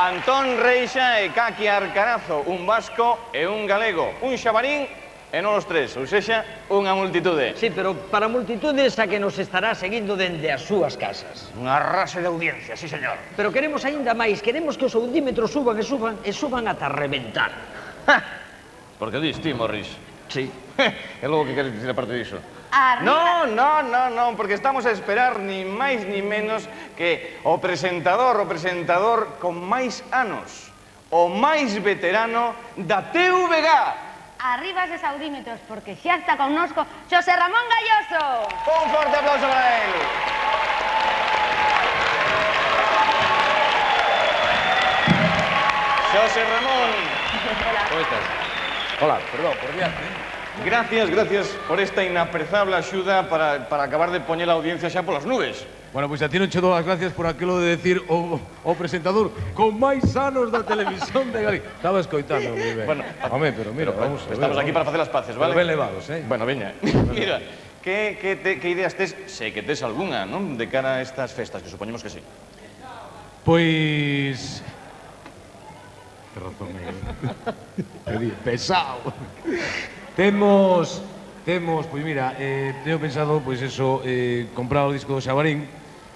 Antón Reixa e Caqui Arcarazo, un vasco e un galego, un xabarín e non os tres, ou sexa, unha multitude. Sí, pero para multitudes a que nos estará seguindo dende as súas casas. Unha rase de audiencia, sí, señor. Pero queremos aínda máis, queremos que os audímetros suban e suban e suban ata reventar. Porque dis ti, Morris. Sí. E logo que queres dicir a parte diso? Arriba. Non, porque estamos a esperar ni máis ni menos que o presentador con máis anos, o máis veterano da TVG. Arriba esos audímetros, porque xa está connosco Xosé Ramón Galloso. Un forte aplauso para él. Xosé Ramón. ¿Cómo estás? Hola, perdón, por diante. Gracias por esta inaprezable axuda para acabar de poñer a audiencia xa polas nubes. Bueno, pois a ti non che dou as gracias por aquilo de decir o presentador con máis anos da televisión de Galicia. Estaba escoitando moi ben. Bueno, home, pero mira, vamos a ver. Estamos aquí para facer as paces, vale? Pero ben levados, Bueno, veña. Mira, que ideas tes? Sei que tes algunha, non? De cara a estas festas, que supoñemos que sí. Pois... Que razón, pesado. Temos, pois mira, teño pensado, pois eso, comprar o disco do Xabarín,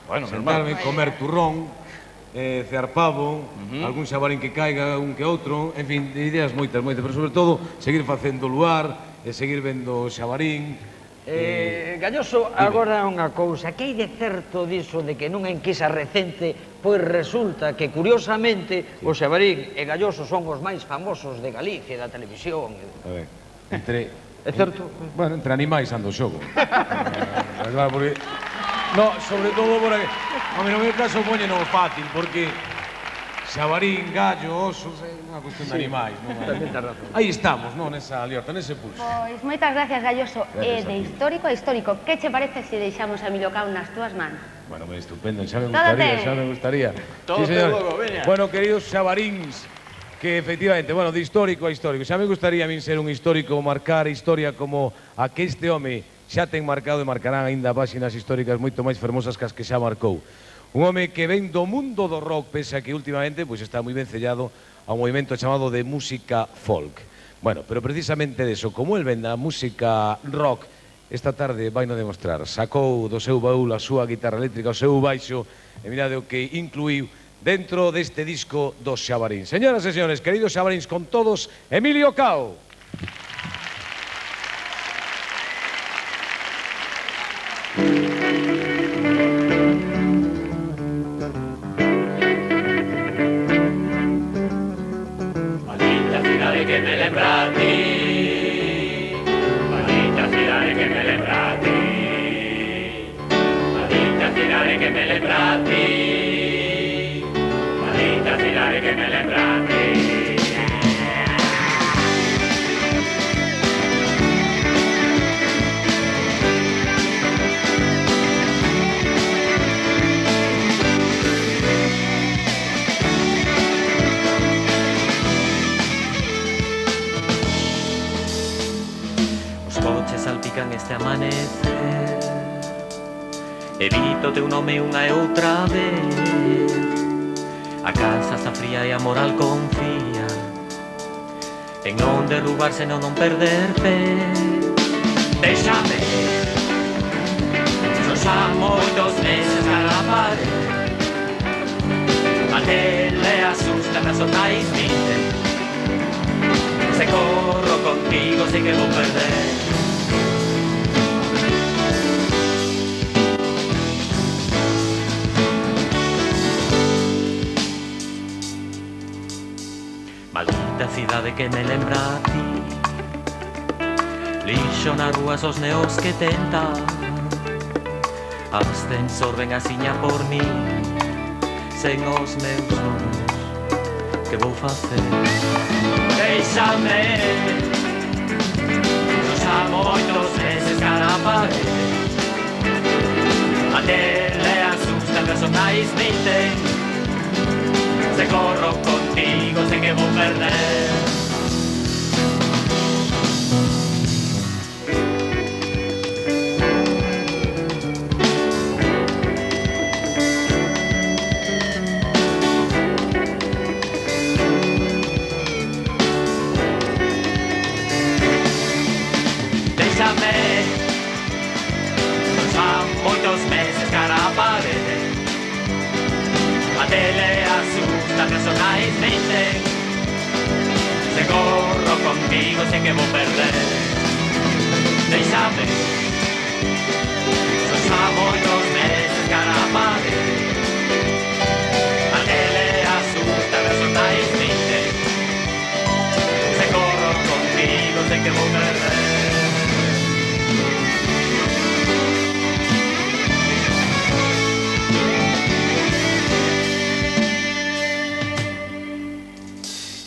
bueno, sentarme, comer turrón, cear pavo, algún xabarín que caiga, un que outro, en fin, ideas moitas, pero sobre todo, seguir facendo luar, seguir vendo o Xabarín, Galloso, agora unha cousa, que hai de certo diso de que nunha enquisa recente, pois resulta que, curiosamente, o Xabarín e Galloso son os máis famosos de Galicia, da televisión. A ver, entre... É certo? Bueno, entre animais ando xogo. Claro, porque... No, sobre todo por aquí... Home, no meu caso, poñeno fácil, porque... Xabarín, gallo, osos, é unha cuestión de animais, non? Tamén tes razón. Aí estamos, non? Nesa liorta, nese pulso. Pois moitas gracias, Galloso. Gracias a De ti. histórico a histórico, que che parece se deixamos a Emilio Cao nas túas manos? Bueno, estupendo, xa me Todo gustaría, teu. xa me gustaría. Todo Sí, señor. teu logo, veña. Bueno, queridos xabaríns, que efectivamente, bueno, de histórico a histórico, xa me gustaría a min ser un histórico, marcar historia como a que este home xa ten marcado e marcarán aínda páxinas históricas moito máis fermosas que as que xa marcou. Un home que ven do mundo do rock, pese a que últimamente pois, está moi ben sellado a un movimento chamado de música folk. Bueno, pero precisamente deso, como el ven da música rock, esta tarde vai no demostrar. Sacou do seu baúl a súa guitarra eléctrica, o seu baixo, e mirade o que incluiu dentro deste disco dos Xabarín. Señoras e señores, queridos Xabaríns, con todos, Emilio Cao. Maldita cidade que me lembra a ti, maldita cidade que me lembra a ti, maldita cidade que me lembra a ti, maldita cidade que me lembra a ti. Os coches salpican este amanecer, evito teu nome unha e outra vez. A casa está fría e a moral confía en non derrubar senón non perder fe. Déxame, son xa moitos meses cara a pared, a tele asusta nas xornais miten. Se corro contigo sei que vou perder. Maldita cidade que me lembra a ti, lixo nas rúas os neos que tentan, ascensor ven asiña por mí, sen os meus sonhos, que vou facer? Déixame, son xa moitos meses cara a pared, a tele asusta que os xornais minten. Se corro contigo sei que vou perder. Déxame, son xa moitos meses cara a parede, a tele asusta que os xornais minten. Se corro contigo sei que vou perder. Déixame, son xa moitos meses cara a parede, a tele asusta que os xornais minten. Se corro contigo sei que vou perder.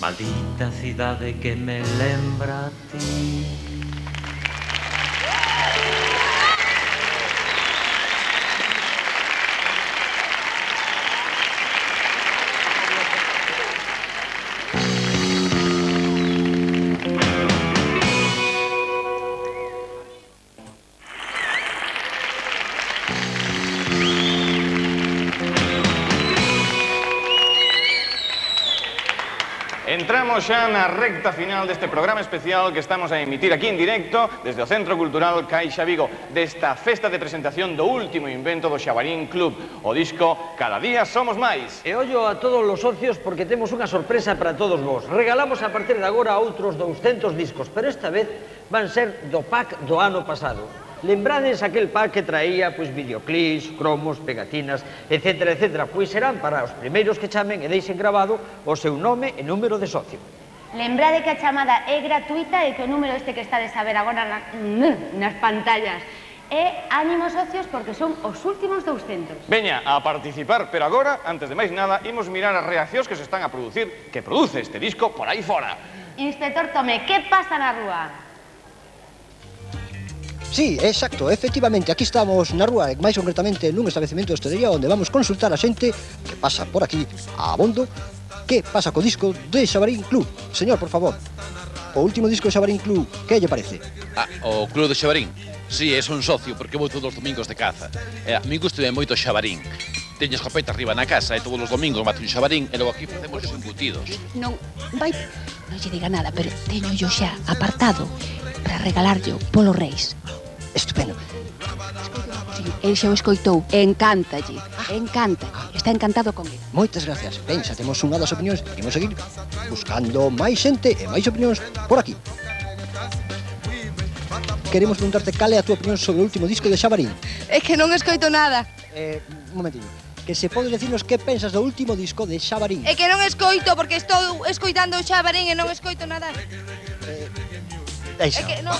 Maldita cidade que me lembra a ti. Entramos xa na recta final deste programa especial que estamos a emitir aquí en directo desde o Centro Cultural Caixa Vigo, desta festa de presentación do último invento do Xabarín Club, o disco Cada día somos máis. E ollo a todos os socios porque temos unha sorpresa para todos vos. Regalamos a partir de agora outros 200 discos, pero esta vez van ser do pack do ano pasado. Lembrades aquel pack que traía videoclips, cromos, pegatinas, etcétera, etcétera. Pois serán para os primeiros que chamen e deixen grabado o seu nome e número de socio. Lembrade que a chamada é gratuita e que o número este que estades a ver agora nas pantallas é ánimo socios porque son os últimos 200. Veña, a participar, pero agora, antes de máis nada, imos mirar as reaccións que se están a producir, que produce este disco por aí fora. Inspector Tome, que pasa na rúa? Sí, exacto, efectivamente, aquí estamos na rúa, máis concretamente nun establecemento de hostelería onde vamos consultar a xente que pasa por aquí a abondo que pasa co disco de Xabarín Club. Señor, por favor, o último disco de Xabarín Club, que lle parece? O Club de Xabarín? Si, é un socio, porque vou todos os domingos de caza. A mí gusta moito Xabarín. Teño escopeta arriba na casa e todos os domingos mato un xabarín e logo aquí facemos os embutidos. Non lle diga nada, pero teño yo xa apartado para regalarlo polos reis. Estupendo. El xa o escoitou, encántalle, está encantado con ele. Moitas gracias. Ben, xa temos unha das opinións, imos seguir buscando máis xente e máis opinións por aquí. Queremos preguntarte cal é a túa opinión sobre o último disco de Xabarín. É que non escoito nada. Un momentinho. Que se podes decirnos que pensas do último disco de Xabarín. É que non escoito, porque estou escoitando o Xabarín e non escoito nada. Deixa. É que non...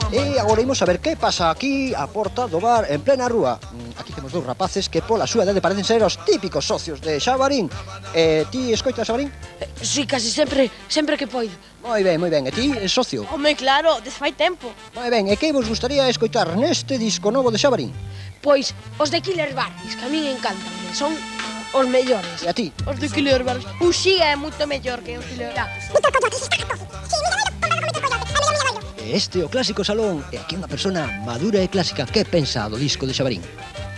E agora imos a ver que pasa aquí a porta do bar en plena rúa. Aquí temos dous rapaces que pola súa idade parecen ser os típicos socios de Xabarín. Ti escoitas Xabarín? Si, casi sempre que poido. Moi ben, moi ben. E ti, socio? Home, claro, desfai tempo. Moi ben, e que vos gustaría escoitar neste disco novo de Xabarín? Pois, os de Killer Barris, que a min encantan, son os mellores. E a ti? Os de Killer Barris. Uxía é moito mellor que o Killer Barris. Este é o clásico salón e aquí unha persona madura e clásica. Que pensa do disco de Xabarín?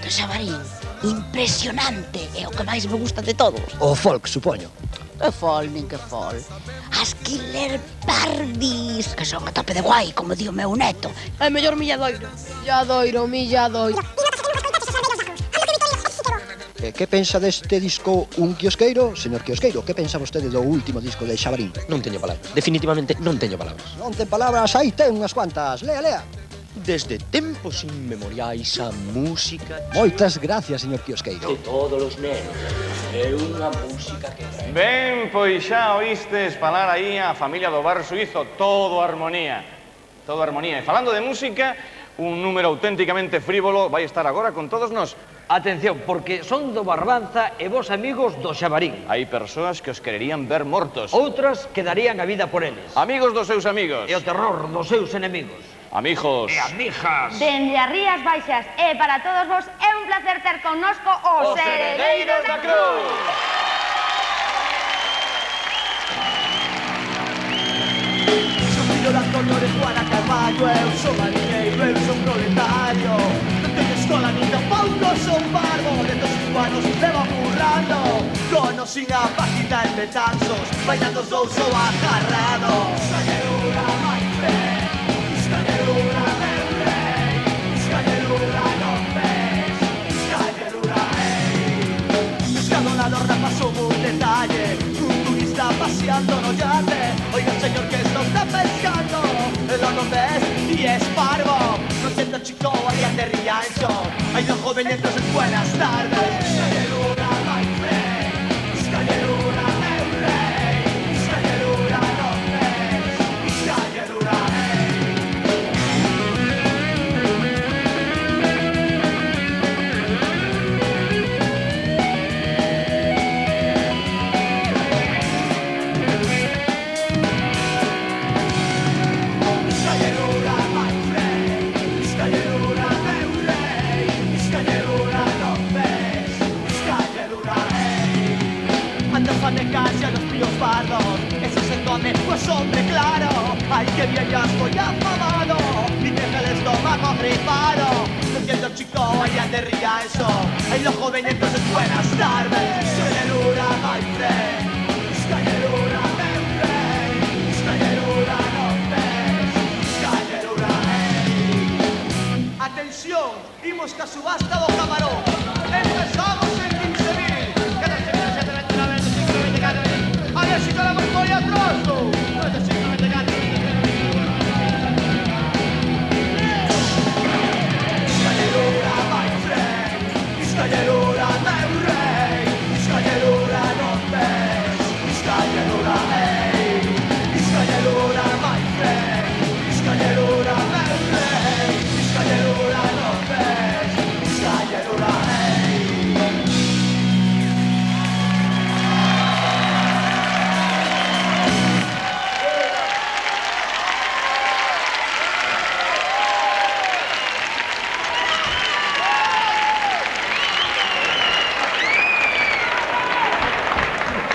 Do Xabarín, impresionante, é o que máis me gusta de todos. O folk, supoño. Que folk, nin que folk. As Killer Barbies, que son a tope de guai, como di o meu neto. É mellor Milladoiro. Milladoiro. Que pensa deste disco un quiosqueiro? Señor quiosqueiro, que pensa vostede do último disco de Xabarín? Non teño palabras, definitivamente non teño palabras. Non ten palabras, aí ten unhas cuantas. Lea. Desde tempos inmemoriais a música... Moitas gracias, señor quiosqueiro. De todos os nenos. É unha música que trae... Ben, pois xa oístes falar aí a familia do bar suizo, todo armonía. Todo armonía. E falando de música, un número auténticamente frívolo vai estar agora con todos nós. Atención, porque son do Barbanza e vos amigos do Xabarín. Hai persoas que os quererían ver mortos. Outras que darían a vida por eles. Amigos dos seus amigos. E o terror dos seus enemigos. Amigos. E amijas. Dende as Rías Baixas e para todos vos é un placer ter connosco os Heredeiros da Cruz. Fillo de Antonio de Juana Carballo, eu son mariñeiro, eu son proletario. Non teño escola nin tampouco son parvo, de 5 anos levo currando. Cono sin a página en metanzos, bailando os dous ou agarrados. Escañerura, my friend, escañerura, meu rei, escañerura, non ves, escañerura, ei. Pescado na lorda pasou un detalle, un turista paseando no yate. Oiga, señor, que esto está pescando, lo no ves y es parvo. No siento chico, alguien de Riancho. Hay dos jóvenes, entonces buenas tardes. Escañerura, my friend, escañerura, meu rei, escañerura, no ves, escañerura, a los tíos pardos, eso se come, pues hombre, claro. Ay, que bien ya estoy afamado y deja el estómago gripado. No entiendo, chico, allá te ría eso. Ay, los jóvenes, entonces buenas tardes. Escañerura, my friend, escañerura, meu rei, escañerura, no ves, escañerura, hey. Atención, imos ca subasta do camarón. Empezamos en 15.000. A ver si colamos por ahí atrás, ¿no?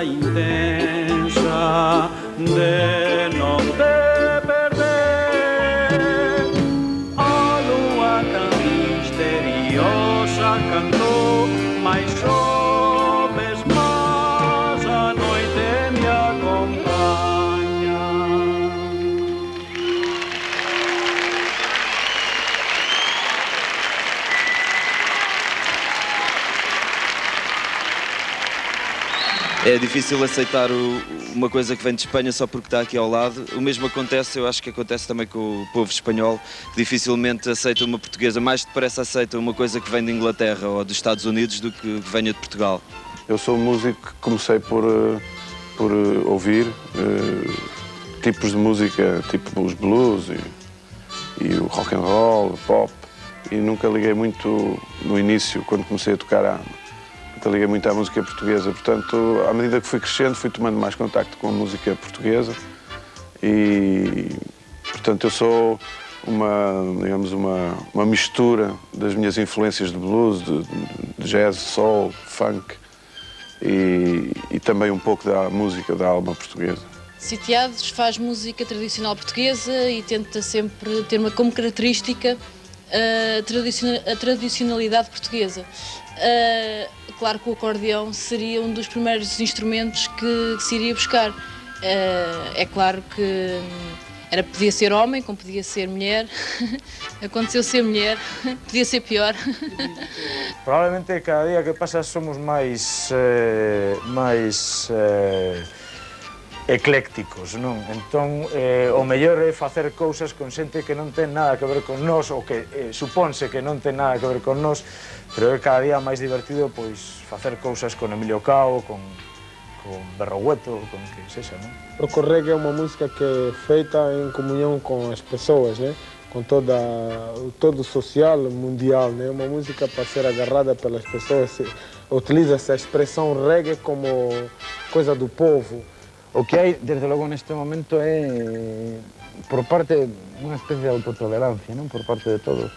busca intensa de non te perder. A lúa tan misteriosa cantou, mais sobes más a noite me acompaña. É difícil aceitar uma coisa que vem de Espanha só porque está aqui ao lado. O mesmo acontece, eu acho que acontece também com o povo espanhol, que dificilmente aceita uma portuguesa, mais depressa aceita uma coisa que vem de Inglaterra ou dos Estados Unidos do que venha de Portugal. Eu sou um músico que comecei por ouvir tipos de música, tipo os blues e o rock and roll, o pop, e nunca liguei muito no início, quando comecei a tocar nunca liguei muito à música portuguesa. Portanto, à medida que fui crescendo, fui tomando mais contacto com a música portuguesa e, portanto, eu sou digamos, uma mistura das minhas influências de blues, de jazz, soul, funk e também um pouco da música da alma portuguesa. Sitiados faz música tradicional portuguesa e tenta sempre ter como característica a tradicionalidade portuguesa. Claro que o acordeão seria um dos primeiros instrumentos que se iria buscar. É claro que podia ser homem, como podia ser mulher. Aconteceu ser mulher, podia ser pior. Probablemente cada día que pasa somos máis eclécticos, non? Entón, o mellor é facer cousas con xente que non ten nada que ver con nós, ou que supónse que non ten nada que ver con nós, pero é cada día máis divertido pois facer cousas con Emilio Cao, con Berrogueto, con que sexa, non? O reggae é unha música que é feita en comunión con as persoas, né? Com todo o social mundial, né? Uma música para ser agarrada pelas pessoas, utiliza-se a expressão reggae como coisa do povo. O que hai, desde logo, neste momento é, por parte, unha especie de autotolerancia, non? Por parte de todos,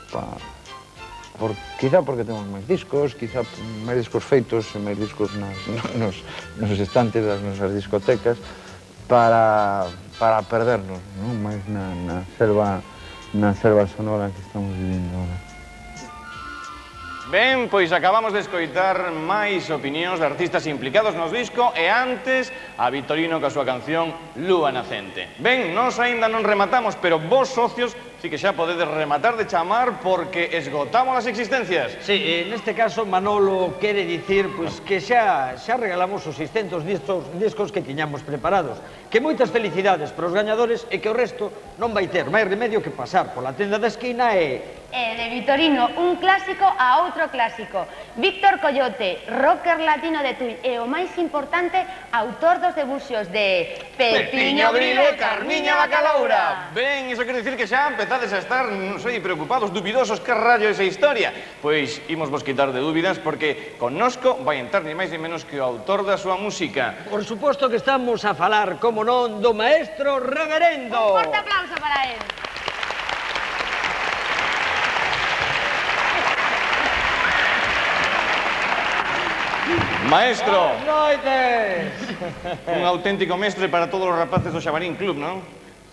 quizá porque temos máis discos, quizá máis discos feitos, máis discos nos estantes das nosas discotecas, para perdernos, non? Máis na selva sonora que estamos vivindo agora. Ben, pois acabamos de escoitar máis opinións de artistas implicados nos disco e antes a Vitorino ca súa canción Lúa Nacente. Ben, nós aínda non rematamos, pero vos socios sí que xa podedes rematar de chamar porque esgotamos as existencias. Sí, neste caso Manolo quere dicir pois, que xa regalamos os 600 discos que tiñamos preparados. Que moitas felicidades para os gañadores e que o resto non vai ter máis remedio que pasar pola tenda da esquina e de Vitorino, un clásico a outro clásico. Víctor Coyote, rocker latino de Tui e o máis importante, autor dos debuxos de Pepiño Grilo e Carmiña Bacalaura. Ben, iso quere dicir que xa empezades a estar, non sei, preocupados, dubidosos, que rayo esa historia. Pois imos vos quitar de dúbidas porque connosco vai entrar ni máis ni menos que o autor da súa música. Por suposto que estamos a falar, como non, do maestro Reverendo. Un forte aplauso para él. Maestro! Noites! Un auténtico mestre para todos os rapaces do Xabarín Club, non?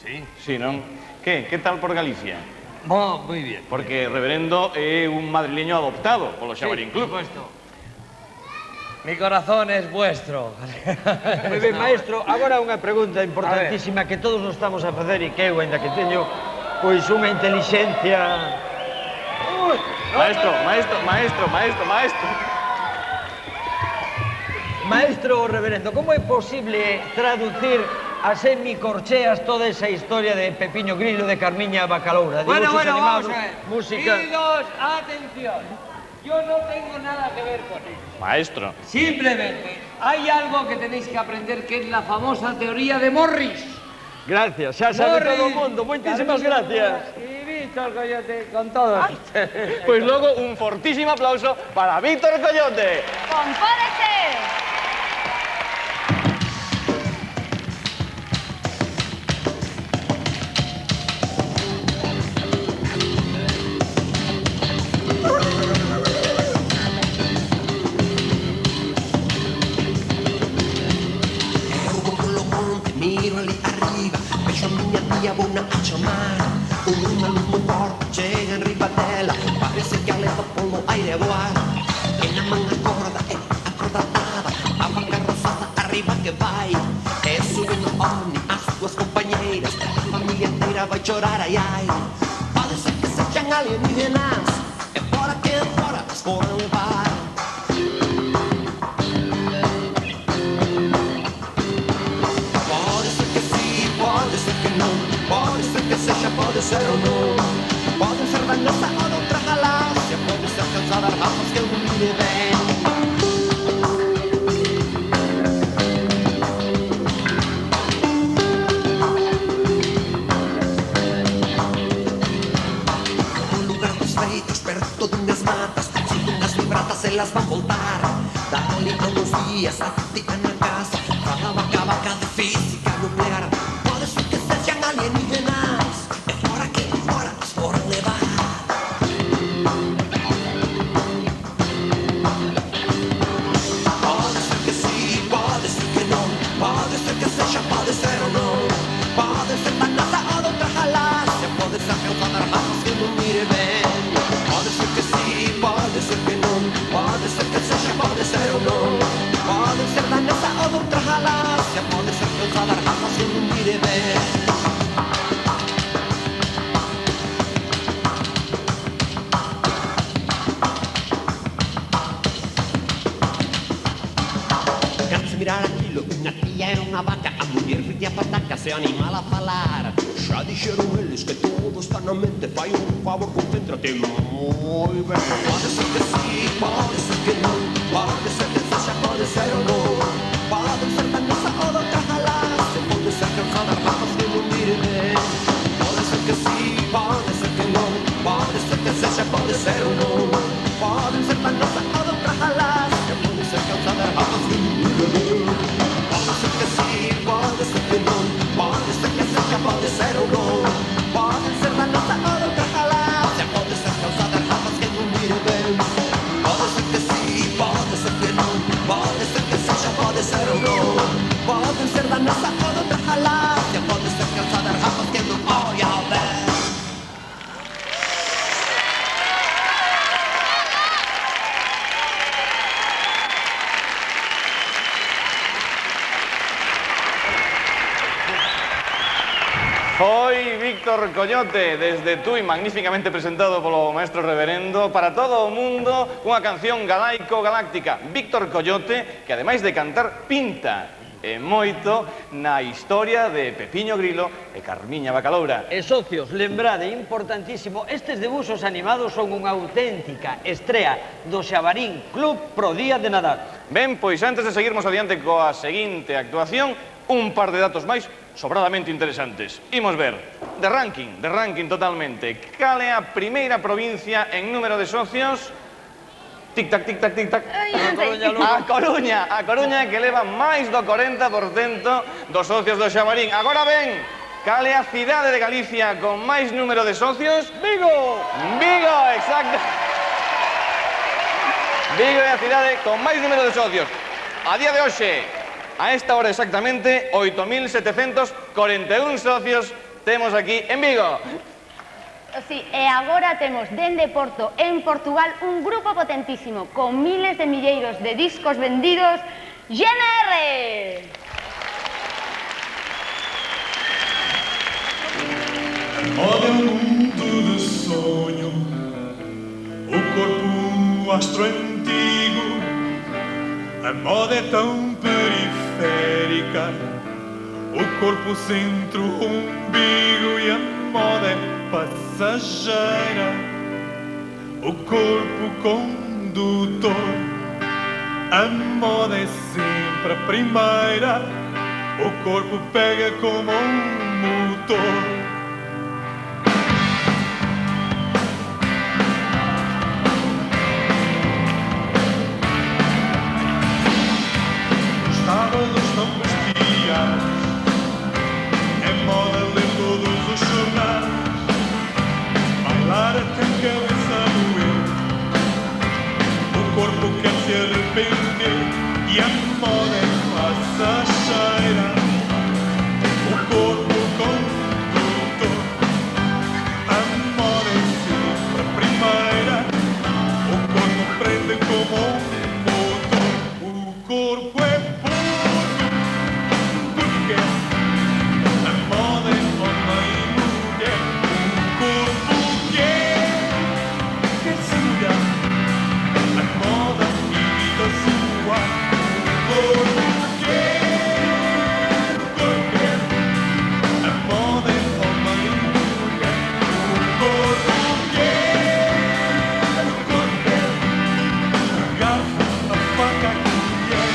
Sí. Sí, non? Que tal por Galicia? Moi bien. Porque Reverendo é un madrileño adoptado polo Xabarín Club. Por supuesto. Mi corazón es vuestro. Moi ben, maestro, agora unha pregunta importantísima que todos nos estamos a facer e que eu, ainda que teño, pois unha inteligencia... Maestro. Maestro Reverendo, como é posible traducir a semicorcheas toda esa historia de Pepiño Grilo, de Carmiña Bacalaura? Bueno, animados, vamos a ver. Música... Queridos, atención. Yo no tengo nada que ver con eso. Maestro. Simplemente, hay algo que tenéis que aprender, que es la famosa teoría de Morris. Gracias, xa sabe todo o mundo. Moitísimas gracias. Y Víctor Coyote, con todos. Pois logo, un fortísimo aplauso para Víctor Coyote. ¡Compórese! una a chamar. Unha luz moi forte chega en riba dela, parece que aleva polo aire a voar. E na man a corda atada, a manga rosada arriba que vai. E suben o ovni as túas compañeiras, a familia inteira vai chorar, ai ai. Pode ser que sexan alienígenas, e fora que fora as foram levar. Pode ser que sim, pode ser que não, pode ser que seja, pode ser ou não. Pode ser da nossa ou de outra galáxia, pode ser cansada das raças que eu não mire bem. Perto dunhas matas, sinto unhas vibratas, elas van voltar. Dali a uns días, a tica na casa, falaba cabaca de física nuclear. Pode ser que sexan alienígenas, e fora que fora as foran levar. Pode ser que sí, pode ser que non, pode ser que sexa, pode ser ou non. Pode ser da NASA ou de outra galáxia, pode ser causada das raças que non mire ben. Pode ser que sim, pode ser que não, pode ser que seja, pode ser ou não. Pode ser da nossa ou de outra galáxia, pode ser causada das raças que não mire bem. Canse mirar aquilo, unha tía era unha vaca, a muller pedia patacas e o animal a falar. Xa dixeron eles que todo está na mente, fai un favor, concéntrate moi ben. Pode ser que sí, pode ser que non, pode ser que sexa, pode ser ou non. Pode ser da nosa ou de outra galáxia, pode ser cansada das raças que non mire ben. Pode ser que sí, pode ser que non, pode ser que sexa, pode ser ou non. Pode ser da nosa ou de outra galáxia, pode ser cansada das raças que non mire ben. Pode ser que sí, pode ser que non, pode ser que sexa, pode ser ou non. Pode ser da nosa ou de outra galáxia, pode ser causada das raças que non mire ben. Pode ser que sí, pode ser que non, pode ser que sexa, pode ser ou non. Pode ser da nosa ou de outra galáxia, pode ser causada das raças que non oia ben. Foi Víctor Coñote, desde Tui, magníficamente presentado polo maestro reverendo, para todo o mundo, unha canción galaico-galáctica. Víctor Coñote, que ademais de cantar, pinta e moito na historia de Pepiño Grilo e Carmiña Bacaloura. E socios, lembrade, importantísimo, estes debuxos animados son unha auténtica estrea do Xabarín Club pro Día de Nadal. Ben, pois antes de seguirmos adiante coa seguinte actuación, un par de datos máis sobradamente interesantes. Imos ver, de ranking totalmente. Cal é a primeira provincia en número de socios? Tic-tac, tic-tac, tic-tac. A Coruña, que leva máis do 40% dos socios do Xabarín. Agora ben, cal é a cidade de Galicia con máis número de socios? Vigo! Vigo, exacto. Vigo é a cidade con máis número de socios. A día de hoxe, a esta hora exactamente, 8.741 socios temos aquí en Vigo. Sí, e agora temos dende Porto, en Portugal, un grupo potentísimo, con miles de milleiros de discos vendidos, GNR! Moda é um mundo de sonho, o corpo um astro antigo. A moda é tão periférica, o corpo centro, o umbigo, e a moda é passageira, o corpo condutor. A moda é sempre a primeira, o corpo pega como um motor. Sábados estão vestidas, é moda ler todos os jornais, bailar até a cabeça doer, o corpo quer se arrepender, e a moda é passageira, o corpo condutor. corpo é puro, porque a moda é homem e mulher. Um corpo que se muda, a moda imita sua. Um corpo porque a moda é homem e mulher. Um corpo a garfo, a faca, a colher.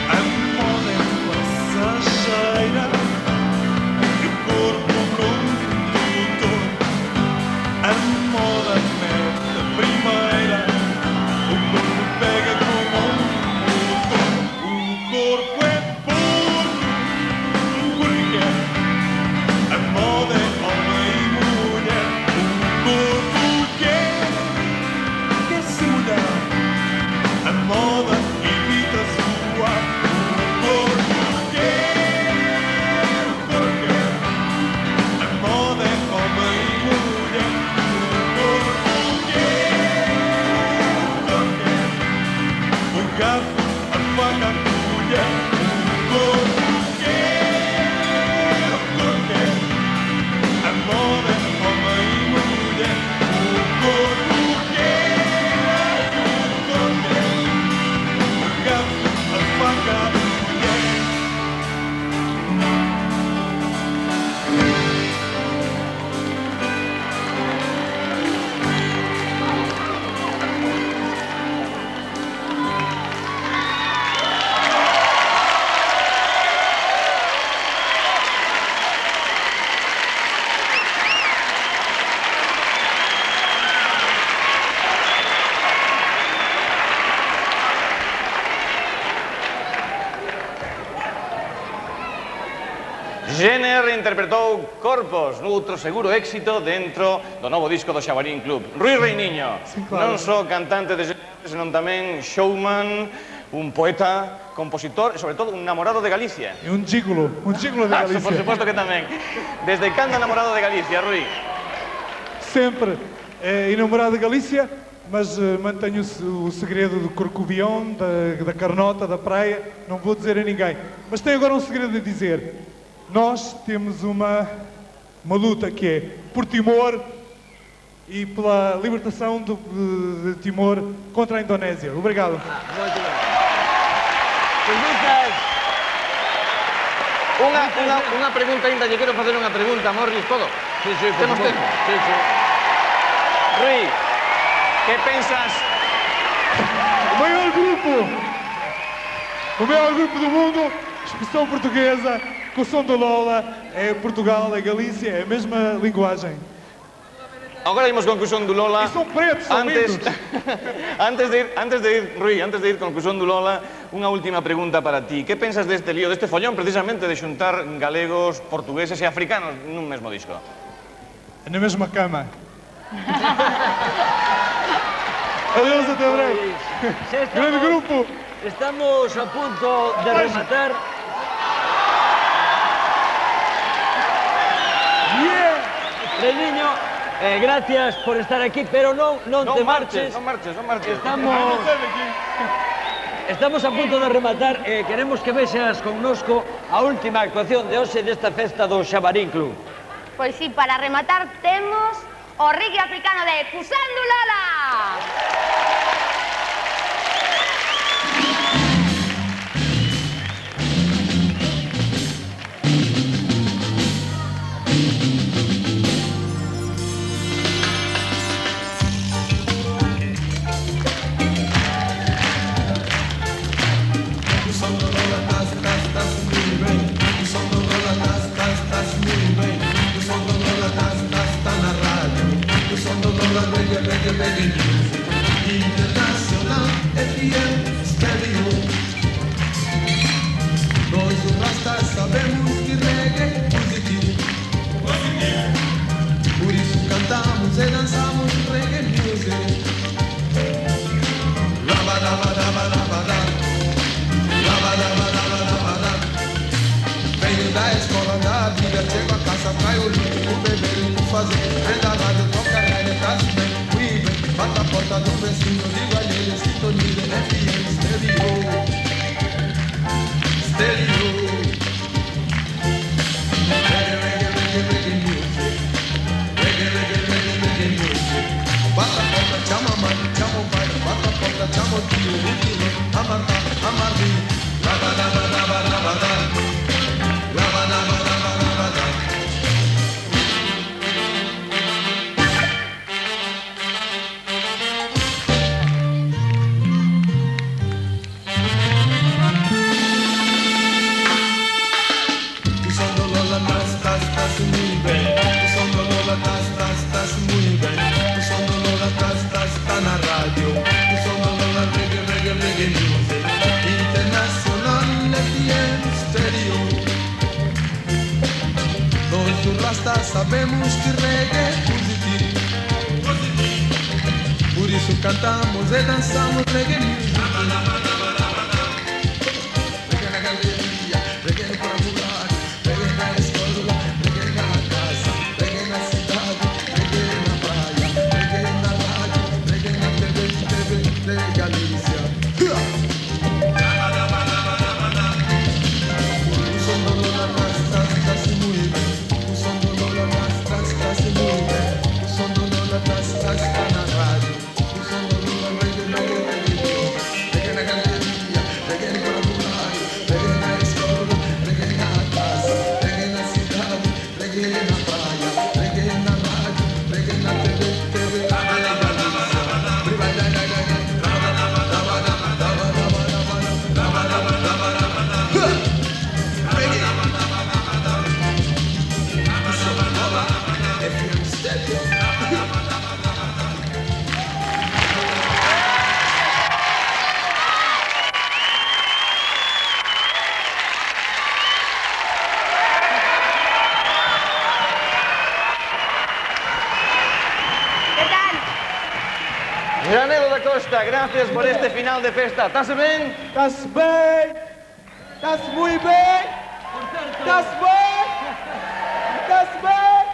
A moda é passageira e o corpo condutor. A moda mete a primeira, o corpo pega como um motor. O corpo é puro, porque a moda é homem e mulher. Um corpo que se muda, a moda imita sua. Um corpo porque a moda é homem e mulher. Um corpo o garfo, a faca, a colher. Um corpo porque a moda é homem e mulher. Um corpo o garfo, a faca, a colher. Jenner interpretou Corpos, noutro seguro éxito dentro do novo disco do Xabarín Club. Rui Reiniño, claro. non só cantante de Jenner, senón tamén showman, un poeta, compositor e, sobre todo, un namorado de Galicia. É un gigolo de Galicia. Por suposto que tamén. Desde cando namorado de Galicia, Rui? Sempre enamorado de Galícia, mas mantenho o segredo do Corcovião, da Carnota, da praia, não vou dizer a ninguém. Mas tenho agora um segredo a dizer. Nós temos uma luta que é por Timor e pela libertação de Timor contra a Indonésia. Obrigado. Muito bem. Perguntas? Unha pregunta ainda, lle quero facer unha pregunta, Morris, todo? Sí, por Temos suposto. tempo? Sí, sí. Rui, que pensas? O maior grupo do mundo, expressão portuguesa, com o som do Lola, é Portugal, é Galícia, é a mesma linguagem. Agora imos conclusión do Lola. E son pretos, son lindos. Antes de ir, Rui, antes de ir conclusión do Lola, unha última pregunta para ti. Que pensas deste lío, deste follón precisamente de xuntar galegos, portugueses e africanos nun mesmo disco? Na mesma cama. Adeus, até breve. Grande grupo. Estamos a punto de rematar. Reiniño, gracias por estar aquí, pero non te marches. Non marches. Estamos a punto de rematar e queremos que vexas connosco a última actuación de hoxe desta festa do Xabarín Club. Pois sí, para rematar temos o reggae africano de Kusandu Lola. Internacional FM Stereo. Nós do Rasta sabemos que reggae é positivo. Por isso cantamos fazer. Prenda a rádio, toca reggae, tá se bem, muito bem. Bata a porta do vizinho, diga a ele, sintoniza FM Stereo. Stereo. Reggae, reggae, reggae, reggae music. Reggae, reggae, reggae, reggae music. Bata a porta, chama a mãe, chama o pai. Bata a porta, chama o tio, o tio. Amanda, amarri. Lava, lava, lava, lava, lava. Lava, lava, lava, lava, lava. O som do Lola tas muito bem. O som do Lola tas muito bem. O som do Lola tas tá na rádio. O som do Lola reggae, reggae, reggae music. Internacional FM Stereo. Nós do Rasta sabemos que reggae é positivo. Por isso cantamos e dançamos reggae music. Reggae na galeria, reggae no particular, reggae na escola, reggae na casa, reggae na cidade, reggae na praia, reggae na rádio, reggae na TV de Galícia. O som do Lola tá-se muito bem. O som do Lola tá-se muito bem. O som do Lola tá na rádio. O som do Lola reggae, reggae, reggae. Reggae na galeria, reggae no particular, reggae na escola, reggae na casa, reggae na cidade, reggae na praia, reggae na rádio, reggae na TV de Galícia. Janelo da Costa, gracias por este final de festa. ¿Estás bien? Estás bem? Estás muito bem? Estás bem? Estás bem?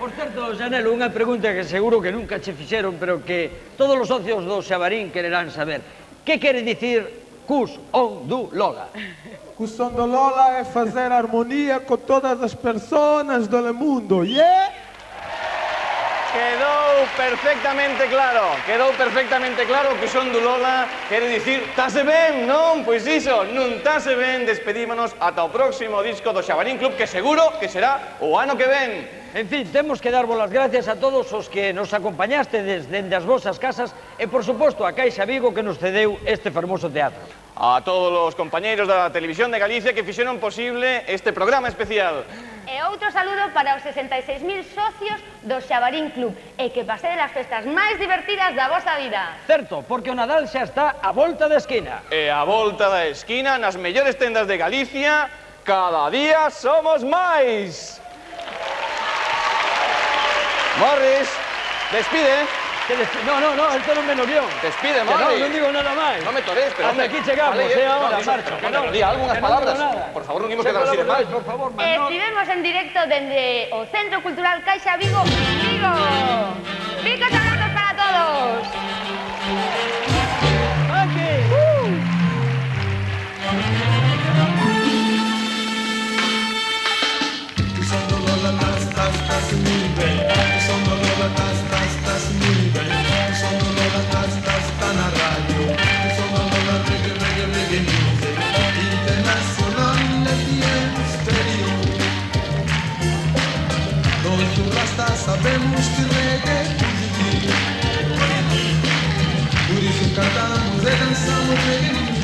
Por certo, Janelo, unha pregunta que seguro que nunca che fixeron, pero que todos os socios do Xabarín quererán saber. Que quere dicir Cus on du Lola? O som do Lola é fazer harmonia com todas as pessoas do mundo, yeah? Quedou perfectamente claro que o son do Lola quere dicir tase ben, non? Pois iso, non tase ben, despedímonos ata o próximo disco do Xabarín Club, que seguro que será o ano que ven. En fin, temos que dar as gracias a todos os que nos acompañaste desde as vosas casas e, por suposto, a Caixa Vigo que nos cedeu este fermoso teatro. A todos os compañeiros da Televisión de Galicia que fixeron posible este programa especial. E outro saludo para os 66.000 socios do Xabarín Club e que pasedes as festas máis divertidas da vosa vida. Certo, porque o Nadal xa está a volta da esquina. E a volta da esquina nas mellores tendas de Galicia, cada día somos máis. Morris, despide. No, esto non me no guión. Despide, Morris. Non digo nada máis. Non me torees, pero... Hasta aquí chegamos, ahora marcho. Di algunhas palabras. Por favor, non imos quedar así de mal. Por favor, Estivemos en directo dende o Centro Cultural Caixa Vigo, Vigo. Picos abrazos para todos. Aquí. O som do Lola tas muito bem. O som do Lola tas muito bem. O som do Lola tá na rádio. O som do Lola reggae, reggae, reggae music. Internacional FM Stereo. Nós do Rasta sabemos que reggae é positivo. Por isso cantamos e dançamos reggae music.